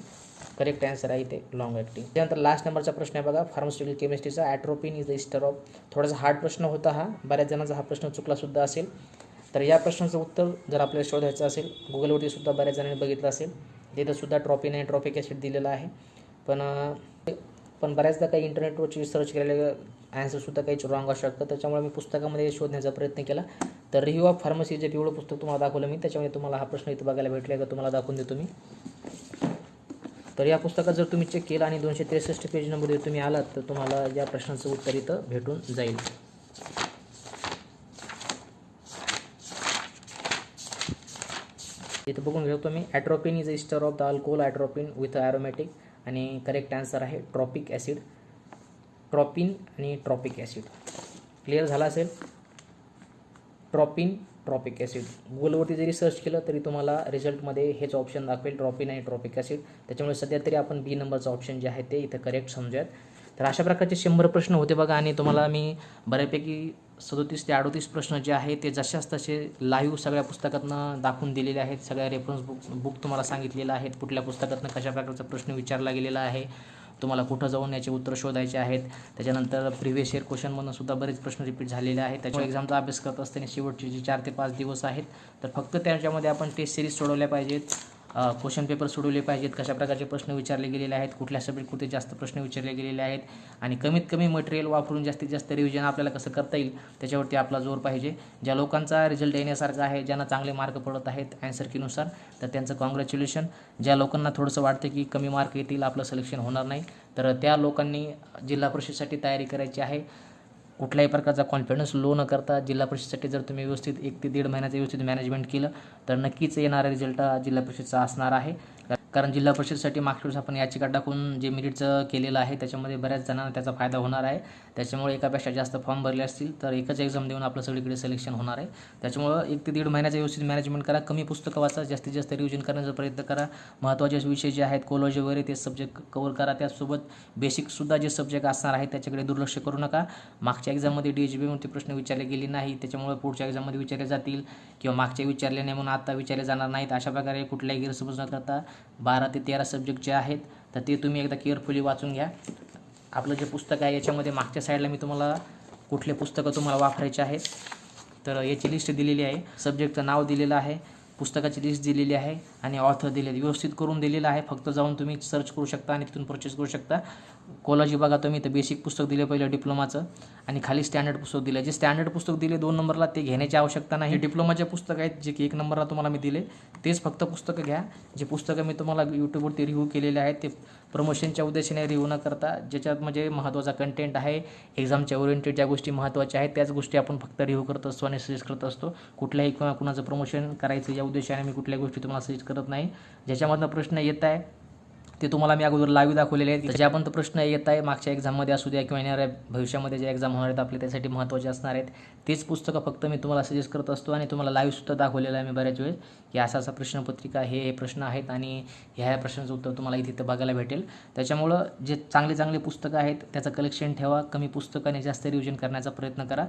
correct answer आहे इथे लॉंग ॲक्टिंग. त्यानंतर लास्ट नंबरचा प्रश्न आहे बघा. फार्मास्युटिकल केमिस्ट्रीचा atropine is the ester of. थोडासा हार्ड प्रश्न होता हा. बऱ्याच जणांचा हा प्रश्न चुकलासुद्धा असेल. तर या प्रश्नाचं उत्तर जर आपल्याला शोधायचं असेल, गुगलवरती सुद्धा बऱ्याच जणांनी बघितलं असेल, तिथंसुद्धा ट्रॉपिन आणि ट्रॉपिक ॲसिड दिलेलं आहे. पण बऱ्याचदा काही इंटरनेटवरची सर्च केलेलं ॲन्सरसुद्धा काहीच रॉंग असू शकतं. त्याच्यामुळे मी पुस्तकामध्ये शोधण्याचा प्रयत्न केला. तर रिव्ह्यू ऑफ फार्मसी जे पिवळं पुस्तक तुम्हाला दाखवलं मी, त्याच्यामध्ये तुम्हाला हा प्रश्न इथं बघायला भेटला का तुम्हाला दाखवून देतो मी. तर या पुस्तकात जर तुम्ही चेक केलं आणि 263 पेज नंबरवर तुम्ही आलात तर तुम्हाला या प्रश्नाचं उत्तर इथं भेटून जाईल. इथं बघून घेतो मी. Atropine is ester of the alcohol atropine with aromatic, आणि करेक्ट आन्सर आहे ट्रॉपिक ॲसिड. ट्रॉपिन आणि ट्रॉपिक ॲसिड क्लिअर झाला असेल. ट्रॉपिक ॲसिड गुगलवरती जरी सर्च केलं तरी तुम्हाला रिझल्टमध्ये हेच ऑप्शन दाखवेल, ट्रॉपिन आणि ट्रॉपिक ॲसिड. त्याच्यामुळे सध्या तरी आपण बी नंबरचं ऑप्शन जे आहे ते इथं करेक्ट समजूयात. तर अशा प्रकारचे 100 प्रश्न होते बघा, आणि तुम्हाला मी बऱ्यापैकी 37 ते 38 प्रश्न जे आहे ते जशाच तसे लाईव्ह सगळ्या पुस्तकातनं दाखवून दिलेले आहेत. सगळ्या रेफरन्स बुक तुम्हाला सांगितलेलं आहेत. कुठल्या पुस्तकातनं कशा प्रकारचा प्रश्न विचारला गेलेला आहे, तुम्हाला कुठं जाऊन याचे उत्तर शोधायचे आहेत. त्याच्यानंतर प्रिव्हियस इयर क्वेश्चनमधून सुद्धा बरेच प्रश्न रिपीट झालेले आहेत. त्याच्यामुळे एक्झामचा अभ्यास करत असताना शेवटचे जे 4 ते 5 दिवस आहेत तर फक्त त्याच्यामध्ये आपण टेस्ट सिरीज सोडवल्या पाहिजेत, क्वेश्चन पेपर सोडवले पाहिजेत, कशा प्रकारचे प्रश्न विचारले गेलेले आहेत, कुठल्या सब्जेक्ट कुठे जास्त प्रश्न विचारले गेलेले आहेत, आणि कमीत कमी मटेरियल वापरून जास्तीत जास्त रिव्हिजन आपल्याला कसं करता येईल त्याच्यावरती आपला जोर पाहिजे. ज्या लोकांचा रिझल्ट येण्यासारखा आहे, ज्यांना चांगले मार्क पडत आहेत ॲन्सर कीनुसार, तर त्यांचं कॉंग्रॅच्युलेशन. ज्या लोकांना थोडंसं वाटतं की कमी मार्क येतील, आपलं सिलेक्शन होणार नाही, तर त्या लोकांनी जिल्हा परिषदेसाठी तयारी करायची आहे. कुठल्याही प्रकारचा कॉन्फिडन्स लो न करता जिल्हा परिषदेसाठी जर तुम्ही व्यवस्थित 1 ते 1.5 महिन्याचं व्यवस्थित मॅनेजमेंट केलं तर नक्कीच येणारा रिझल्ट जिल्हा परिषदेचा असणार आहे. कारण जिल्हा परिषदसाठी मागच्या वेळेस आपण याचिका टाकून जे मेरिटचं केलेलं आहे त्याच्यामध्ये बऱ्याच जणांना त्याचा फायदा होणार आहे. त्याच्यामुळे एकापेक्षा जास्त फॉर्म भरले असतील तर एकच एक्झाम देऊन आपलं सगळीकडे सिलेक्शन होणार आहे. त्याच्यामुळं 1 ते 1.5 महिन्याचं व्यवस्थित मॅनेजमेंट करा, कमी पुस्तकं वाचा, जास्तीत जास्त रिव्हिजन करण्याचा प्रयत्न करा. महत्त्वाचे विषय जे आहेत कोलॉजी वगैरे ते सब्जेक्ट कव्हर करा. त्याचसोबत बेसिकसुद्धा जे सब्जेक्ट असणार आहेत त्याच्याकडे दुर्लक्ष करू नका. मागच्या एक्झाममध्ये DHBमध्ये प्रश्न विचारले गेले नाही, त्याच्यामुळे पुढच्या एक्झाममध्ये विचारले जातील किंवा मागच्या विचारले नाही म्हणून आता विचारले जाणार नाहीत. अशा प्रकारे कुठल्याही गैरसमज न करता 12 ते 13 सब्जेक्ट जे आहेत तर ते तुम्ही एकदा केअरफुली वाचून घ्या. आपलं जे पुस्तक आहे याच्यामध्ये मागच्या साईडला मी तुम्हाला कुठले पुस्तकं तुम्हाला वापरायचे आहेत तर याची लिस्ट दिलेली आहे. सब्जेक्टचं नाव दिलेलं आहे, पुस्तकाची लिस्ट दिलेली आहे आणि ऑथर दिलेली व्यवस्थित करून दिलेलं आहे. फक्त जाऊन तुम्ही सर्च करू शकता आणि तिथून परचेस करू शकता. कॉलेज बघा तुम्ही तर बेसिक पुस्तक दिले पहिलं डिप्लोमाचं आणि खाली स्टँडर्ड पुस्तक दिलं. जे स्टँडर्ड पुस्तक दिले 2 नंबरला ते घेण्याची आवश्यकता नाही. डिप्लोमाचे पुस्तक आहेत जे की 1 नंबरला तुम्हाला मी दिले तेच फक्त पुस्तकं घ्या. जे पुस्तकं मी तुम्हाला यूट्यूबवरती रिव्ह्यू केलेले आहेत ते प्रमोशनच्या उद्देशाने रिव्ह्यू न करता ज्याच्यात म्हणजे महत्त्वाचा कंटेंट आहे, एक्झामच्या ओरिएंटेड ज्या गोष्टी महत्त्वाच्या आहेत त्याच गोष्टी आपण फक्त रिव्ह्यू करत असतो आणि सजेस्ट करत असतो. कुठल्याही किंवा कुणाचं प्रमोशन करायचं या उद्देशाने मी कुठल्या गोष्टी तुम्हाला सजेस्ट करत नाही. ज्याच्यामधनं प्रश्न येत आहे ते तुम्हाला मी अगोदर लाईव्ह दाखवलेले आहेत. ज्या पण प्रश्न येत आहे मागच्या एक्झाममध्ये असू द्या किंवा येणाऱ्या भविष्यामध्ये जे एक्झाम होणार आहेत आपले त्यासाठी महत्त्वाचे असणार आहेत तेच पुस्तकं फक्त मी तुम्हाला सजेस्ट करत असतो आणि तुम्हाला लाईव्हसुद्धा दाखवलेलं आहे मी बऱ्याच वेळेस की असा प्रश्नपत्रिका हे प्रश्न आहेत आणि ह्या प्रश्नाचं उत्तर तुम्हाला इथे बघायला भेटेल. त्याच्यामुळं जे चांगले पुस्तकं आहेत त्याचं कलेक्शन ठेवा, कमी पुस्तकाने जास्त रिव्हिजन करण्याचा प्रयत्न करा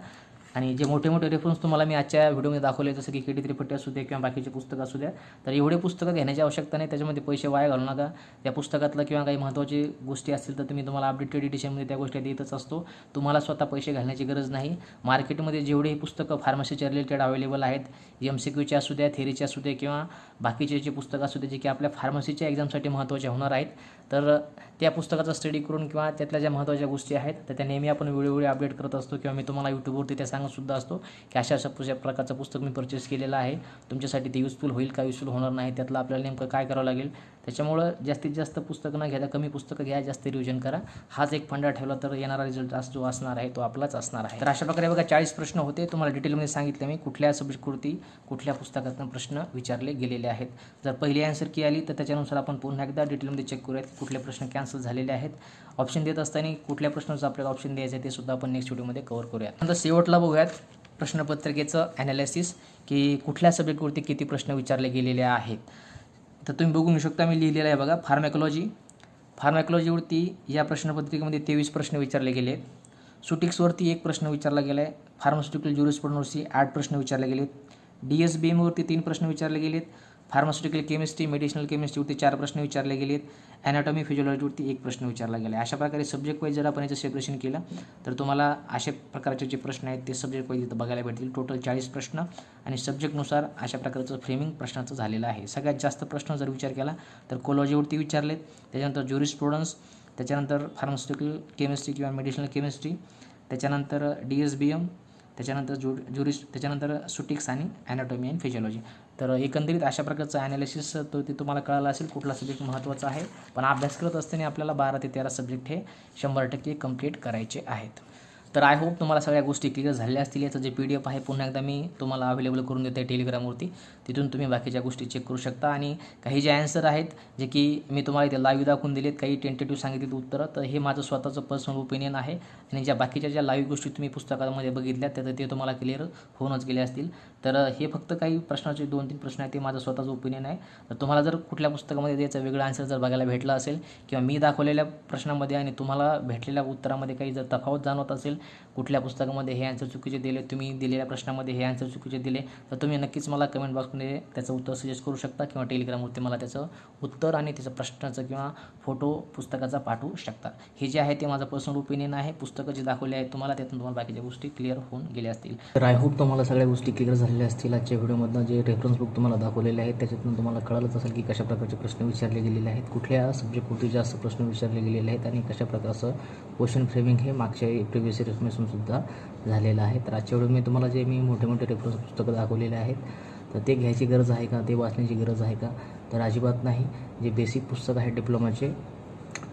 आणि जे मोठे रेफरन्स तुम्हाला मी आजच्या व्हिडिओमध्ये दाखवले जसं की KT त्रिपाठी असू द्या किंवा बाकीचे पुस्तकं असू द्या तर एवढे पुस्तकं घेण्याची आवश्यकता नाही. त्याच्यामध्ये पैसे वाया घालू नका. त्या पुस्तकातलं किंवा काही महत्त्वाची गोष्टी असतील तर तुम्हाला अपडेटेड एडिशनमध्ये त्या गोष्टी देतच असतो. तुम्हाला स्वतः पैसे घालण्याची गरज नाही. मार्केटमध्ये जेवढे पुस्तकं फार्मसीच्या रिलेटेड अवेलेबल आहेत, MCQचे असू द्या, थेरीचे असू द्या किंवा बाकीचे जे पुस्तकं असू द्या जे की आपल्या फार्मसीच्या एक्झामसाठी महत्त्वाचे होणार आहेत तर त्या पुस्तकाचा स्टडी करून किंवा त्यातल्या ज्या महत्त्वाच्या गोष्टी आहेत तर त्या नेहमी आपण वेळोवेळी अपडेट करत असतो किंवा मी तुम्हाला यूट्यूबवरती त्या सांगतसुद्धा असतो की अशा प्रकारचं पुस्तक मी परचेस केलेलं आहे, तुमच्यासाठी ते युजफुल होईल का युजफुल होणार नाही, त्यातलं आपल्याला नेमकं काय करावं लागेल. त्याच्यामुळं जास्तीत जास्त पुस्तकं न घ्या, कमी पुस्तकं घ्या, जास्त रिव्हिजन करा. हाच एक फंडा ठेवला तर येणारा रिझल्ट जो असणार आहे तो आपलाच असणार आहे. तर अशा प्रकारे बघा 40 प्रश्न होते. तुम्हाला डिटेलमध्ये सांगितलं मी कुठल्या सब्जेक्टवरती कुठल्या पुस्तकातून प्रश्न विचारले गेलेले आहेत. जर पहिली आन्सर की आली तर त्याच्यानुसार आपण पुन्हा एकदा डिटेलमध्ये चेक करूयात की कुठले प्रश्न कॅन्सल झालेले आहेत. ऑप्शन देत असताना कुठल्या प्रश्नाचं आपल्याला ऑप्शन द्यायचं आहे ते सुद्धा आपण नेक्स्ट व्हिडिओमध्ये कव्हर करूयात. नंतर शेवटला बघूयात प्रश्नपत्रिकेचं ॲनालिसिस की कुठल्या सब्जेक्टवरती किती प्रश्न विचारले गेलेले आहेत. तर तुम्ही बघू घेऊ शकता मी लिहिलेलं आहे बघा फार्मॅकॉलॉजीवरती या प्रश्नपत्रिकेमध्ये 23 प्रश्न विचारले गेले आहेत. सुटिक्सवरती 1 प्रश्न विचारला गेला आहे. फार्मास्युटिकल ज्युरिस्प्रुडन्सवरती 8 प्रश्न विचारले गेलेत. DSBMवरती 3 प्रश्न विचारले गेलेत. फार्मास्युटिकल केमिस्ट्री, मेडिसिनल केमिस्ट्रीवरती 4 प्रश्न विचारले गेलेत. ॲनाटॉमी फिजिओलॉजीवरती 1 प्रश्न विचारला गेला आहे. अशा प्रकारे सब्जेक्ट वाईज जर आपण याचं सेपरेशन केलं तर तुम्हाला अशा प्रकारचे जे प्रश्न आहेत ते सब्जेक्ट वाईज इथं बघायला भेटतील. टोटल 40 प्रश्न आणि सब्जेक्टनुसार अशा प्रकारचं फ्रेमिंग प्रश्नाचं झालेलं आहे. सगळ्यात जास्त प्रश्न जर विचार केला तर कोलॉजीवरती विचारलेत, त्याच्यानंतर ज्युरिस्प्रुडन्स, त्याच्यानंतर फार्मास्युटिकल केमिस्ट्री किंवा मेडिसिनल केमिस्ट्री, त्याच्यानंतर DSBM, त्याच्यानंतर त्याच्यानंतर सुटिक्स आणि ॲनाटॉमी अँड फिजिओलॉजी. तर एकंदरीत अशा प्रकारचं ॲनालिसिस ते तुम्हाला कळालं असेल कुठला सब्जेक्ट महत्त्वाचा आहे. पण अभ्यास करत असताना आपल्याला 12 ते 13 सब्जेक्ट हे 100% कंप्लीट करायचे आहेत. तर आय होप तुम्हाला सगळ्या गोष्टी क्लिअर झालेल्या असतील. याचं जे PDF आहे पुन्हा एकदा मी तुम्हाला अवेलेबल करून देतो आहे टेलिग्रामवरती. तिथून तुम्ही बाकीच्या गोष्टी चेक करू शकता आणि काही जे ॲन्सर आहेत जे की मी तुम्हाला इथे लाईव्ह दाखवून दिलेत, काही टेंटेटिव्ह सांगितलेत उत्तरं, तर हे माझं स्वतःचं पर्सनल ओपिनियन आहे आणि ज्या बाकीच्या ज्या लाईव्ह गोष्टी तुम्ही पुस्तकामध्ये बघितल्या तर ते तुम्हाला क्लिअर होऊनच गेले असतील. तर हे फक्त काही प्रश्नाचे 2-3 प्रश्न आहेत ते माझं स्वतःचं ओपिनियन आहे. तर तुम्हाला जर कुठल्या पुस्तकामध्ये त्याचं वेगळं आन्सर जर बघायला भेटला असेल किंवा मी दाखवलेल्या प्रश्नामध्ये आणि तुम्हाला भेटलेल्या उत्तरामध्ये काही जर तफावत जाणवत असेल, कुठल्या पुस्तकामध्ये हे आन्सर चुकीचे दिले, तुम्ही दिलेल्या प्रश्नामध्ये हे आन्सर चुकीचे दिले, तर तुम्ही नक्कीच मला कमेंट बॉक्समध्ये त्याचं उत्तर सजेस्ट करू शकता किंवा टेलिग्रामवरती मला त्याचं उत्तर आणि त्याचं प्रश्नाचं किंवा फोटो पुस्तकाचा पाठवू शकता. हे जे आहे ते माझं पर्सनल ओपिनियन आहे. पुस्तकं जे दाखवले आहेत तुम्हाला त्यातून तुम्हाला बाकीच्या गोष्टी क्लिअर होऊन गेल्या असतील. तर आय होप तुम्हाला सगळ्या गोष्टी क्लिअर झालेल्या असतील. आजच्या व्हिडिओमधनं जे रेफरन्स बुक तुम्हाला दाखवलेले आहेत त्याच्यातून तुम्हाला कळलंच असेल की कशा प्रकारचे प्रश्न विचारले गेलेले आहेत, कुठल्या सब्जेक्टवरती जास्त प्रश्न विचारले गेलेले आहेत आणि कशा प्रकारचं क्वेश्चन फ्रेमिंग हे मागच्या प्रिव्हियस इयर्सपासूनसुद्धा झालेलं आहे. तर आजच्या व्हिडिओ मी तुम्हाला जे मी मोठे रेफरन्स पुस्तकं दाखवलेले आहेत तर ते घ्यायची गरज आहे का, ते वाचण्याची गरज आहे का, तर अजिबात नाही. जे बेसिक पुस्तक आहेत डिप्लोमाचे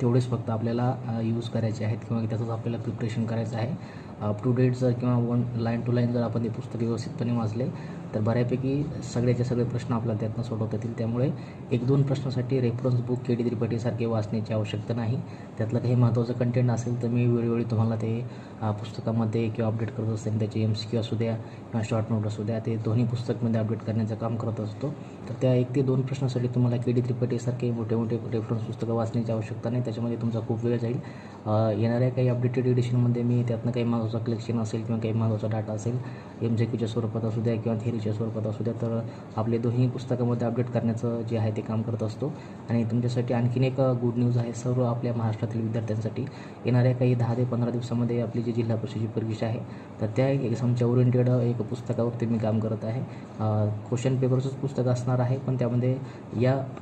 तेवढेच फक्त आपल्याला यूज करायचे आहेत किंवा त्याचंच आपल्याला प्रिपरेशन करायचं आहे. अप टू डेट जर किंवा लाईन टू लाईन जर आपण ते पुस्तक व्यवस्थितपणे वाचले तर बऱ्यापैकी सगळ्याचे सगळे प्रश्न आपल्याला त्यातनं सोडवता येतील. त्यामुळे 1-2 प्रश्नासाठी रेफरन्स बुक KD त्रिपाठीसारखे वाचण्याची आवश्यकता नाही. त्यातलं काही महत्त्वाचं कंटेंट असेल तर मी वेळोवेळी तुम्हाला ते पुस्तकामध्ये किंवा अपडेट करत असताना त्याचे MCQ असू द्या किंवा शॉर्ट नोट असू द्या, ते दोन्ही पुस्तकमध्ये अपडेट करण्याचं काम करत असतो. तर त्या 1 ते 2 प्रश्नासाठी तुम्हाला KD त्रिपाठीसारखे मोठे रेफरन्स पुस्तकं वाचण्याची आवश्यकता नाही. त्याच्यामध्ये तुमचा खूप वेळ जाईल. येणाऱ्या काही अपडेटेड एडिशनमध्ये मी त्यातनं काही महत्त्वाचं कलेक्शन असेल किंवा काही महत्त्वाचा डाटा असेल MCQच्या स्वरूपात असू द्या किंवा थिअरीच्या स्वरूपात असू द्या, तर आपले दोन्ही पुस्तकामध्ये अपडेट करण्याचं जे आहे ते काम करत असतो. आणि तुमच्यासाठी आणखीन एक गुड न्यूज आहे सर्व आपल्या महाराष्ट्रातील विद्यार्थ्यांसाठी. येणाऱ्या काही 10 ते 15 दिवसामध्ये आपली जी जिल्हा परिषदेची परीक्षा आहे तर त्या एक्झामच्या ओरिएंटेड एक पुस्तकावरती मी काम करत आहे. क्वेश्चन पेपरचंच पुस्तक असणार आहे, पण त्यामध्ये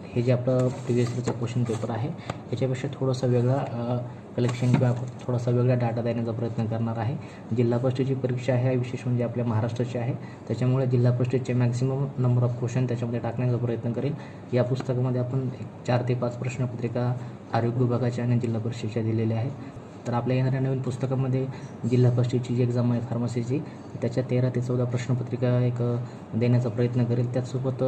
हे जे आपलं प्रिव्हियस इयरचं क्वेश्चन पेपर आहे याच्यापेक्षा थोडासा वेगळा कलेक्शन किंवा थोडासा वेगळा डाटा देण्याचा प्रयत्न करणार आहे. जिल्हा परिषदेची परीक्षा आहे, विशेष म्हणजे आपल्या महाराष्ट्राची आहे, त्याच्यामुळे जिल्हा परिषदेचे मॅक्सिमम नंबर ऑफ क्वेश्चन त्याच्यामध्ये टाकण्याचा प्रयत्न करेल. या पुस्तकामध्ये आपण 4 ते 5 प्रश्नपत्रिका आरोग्य विभागाच्या आणि जिल्हा परिषदेच्या दिलेल्या आहेत. तर आपल्या येणाऱ्या नवीन पुस्तकामध्ये जिल्हा परिषदेची जी एक्झाम आहे फार्मसीची, त्याच्या 13 ते 14 प्रश्नपत्रिका देण्याचा प्रयत्न करेल. त्याचसोबत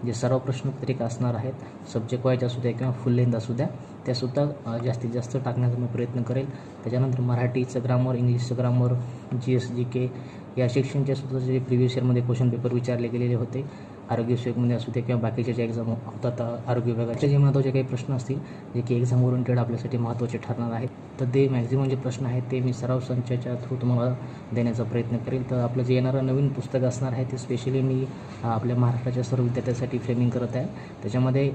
जे सराव प्रश्नपत्रिका असणार आहेत सब्जेक्ट वाईज असू द्या किंवा फुल लेंथ असू द्या, त्यासुद्धा जास्तीत जास्त टाकण्याचा मी प्रयत्न करेल. त्याच्यानंतर मराठीचं ग्रामर, इंग्लिशचं ग्रामर, GS GK या सेक्शनचे सुद्धा जे प्रिव्हियस इयरमध्ये क्वेश्चन पेपर विचारले गेलेले होते आरोग्यविषयकमध्ये असू दे किंवा बाकीचे जे एक्झाम होतात आरोग्य विभागाचे, जे महत्त्वाचे काही प्रश्न असतील जे की एक्झाम ओरिएंटेड आपल्यासाठी महत्त्वाचे ठरणार आहेत, तर ते मॅक्झिमम जे प्रश्न आहेत ते मी सराव संचाच्या थ्रू तुम्हाला देण्याचा प्रयत्न करेल. तर आपलं जे येणारं नवीन पुस्तक असणार आहे ते स्पेशली मी आपल्या महाराष्ट्राच्या सर्व विद्यार्थ्यांसाठी फ्रेमिंग करत आहे. त्याच्यामध्ये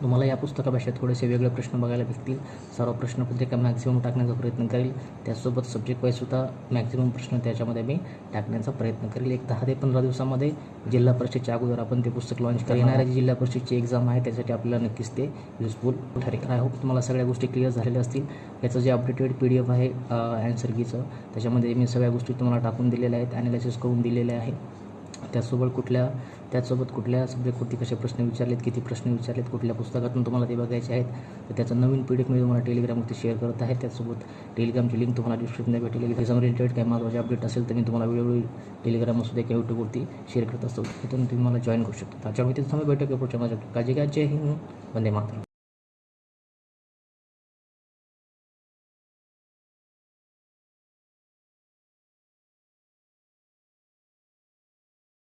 तुम्हाला या पुस्तकापेक्षा थोडेसे वेगळे प्रश्न बघायला भेटतील. सर्व प्रश्नपत्रिका मॅक्झिमम टाकण्याचा प्रयत्न करेल. त्याचसोबत सब्जेक्ट वाईजसुद्धा मॅक्झिमम प्रश्न त्याच्यामध्ये मी टाकण्याचा प्रयत्न करेल. एक 10 ते 15 दिवसामध्ये जिल्हा परिषदेच्या अगोदर आपण ते पुस्तक लॉन्च करेल. येणाऱ्या जी जिल्हा परिषदेची एक्झाम आहे त्यासाठी आपल्याला नक्कीच ते युजफुल ठरेल. आय होप तुम्हाला सगळ्या गोष्टी क्लिअर झालेल्या असतील. याचं जे अपडेटेड PDF आहे ॲन्सर कीचं, त्याच्यामध्ये मी सगळ्या गोष्टी तुम्हाला टाकून दिलेल्या आहेत, ॲनालिसिस करून दिलेल्या आहे. त्याचसोबत कुठल्या सब्जेक्टवरती कसे प्रश्न विचारलेत, किती प्रश्न विचारलेत, कुठल्या पुस्तकातून तुम्हाला ते बघायचे आहेत, तर त्याचं नवीन PDF मी तुम्हाला टेलिग्रामवरती शेअर करत आहे. त्याचसोबत टेलिग्रामची लिंक तुम्हाला डिस्क्रिप्शनमध्ये भेटेल. एक्झाम रिलेटेड काही महत्त्वाचे अपडेट असेल तर मी तुम्हाला वेळोवेळी टेलिग्राम असू दे किंवा यूट्यूबवरती शेअर करत असतो. तिथून तुम्ही मला जॉईन करू शकता. त्याच्या व्यतिरिक्त तुम्ही भेटू पुढच्या माझ्या काळजी घ्या. जय हिंद, वंदे मातरम.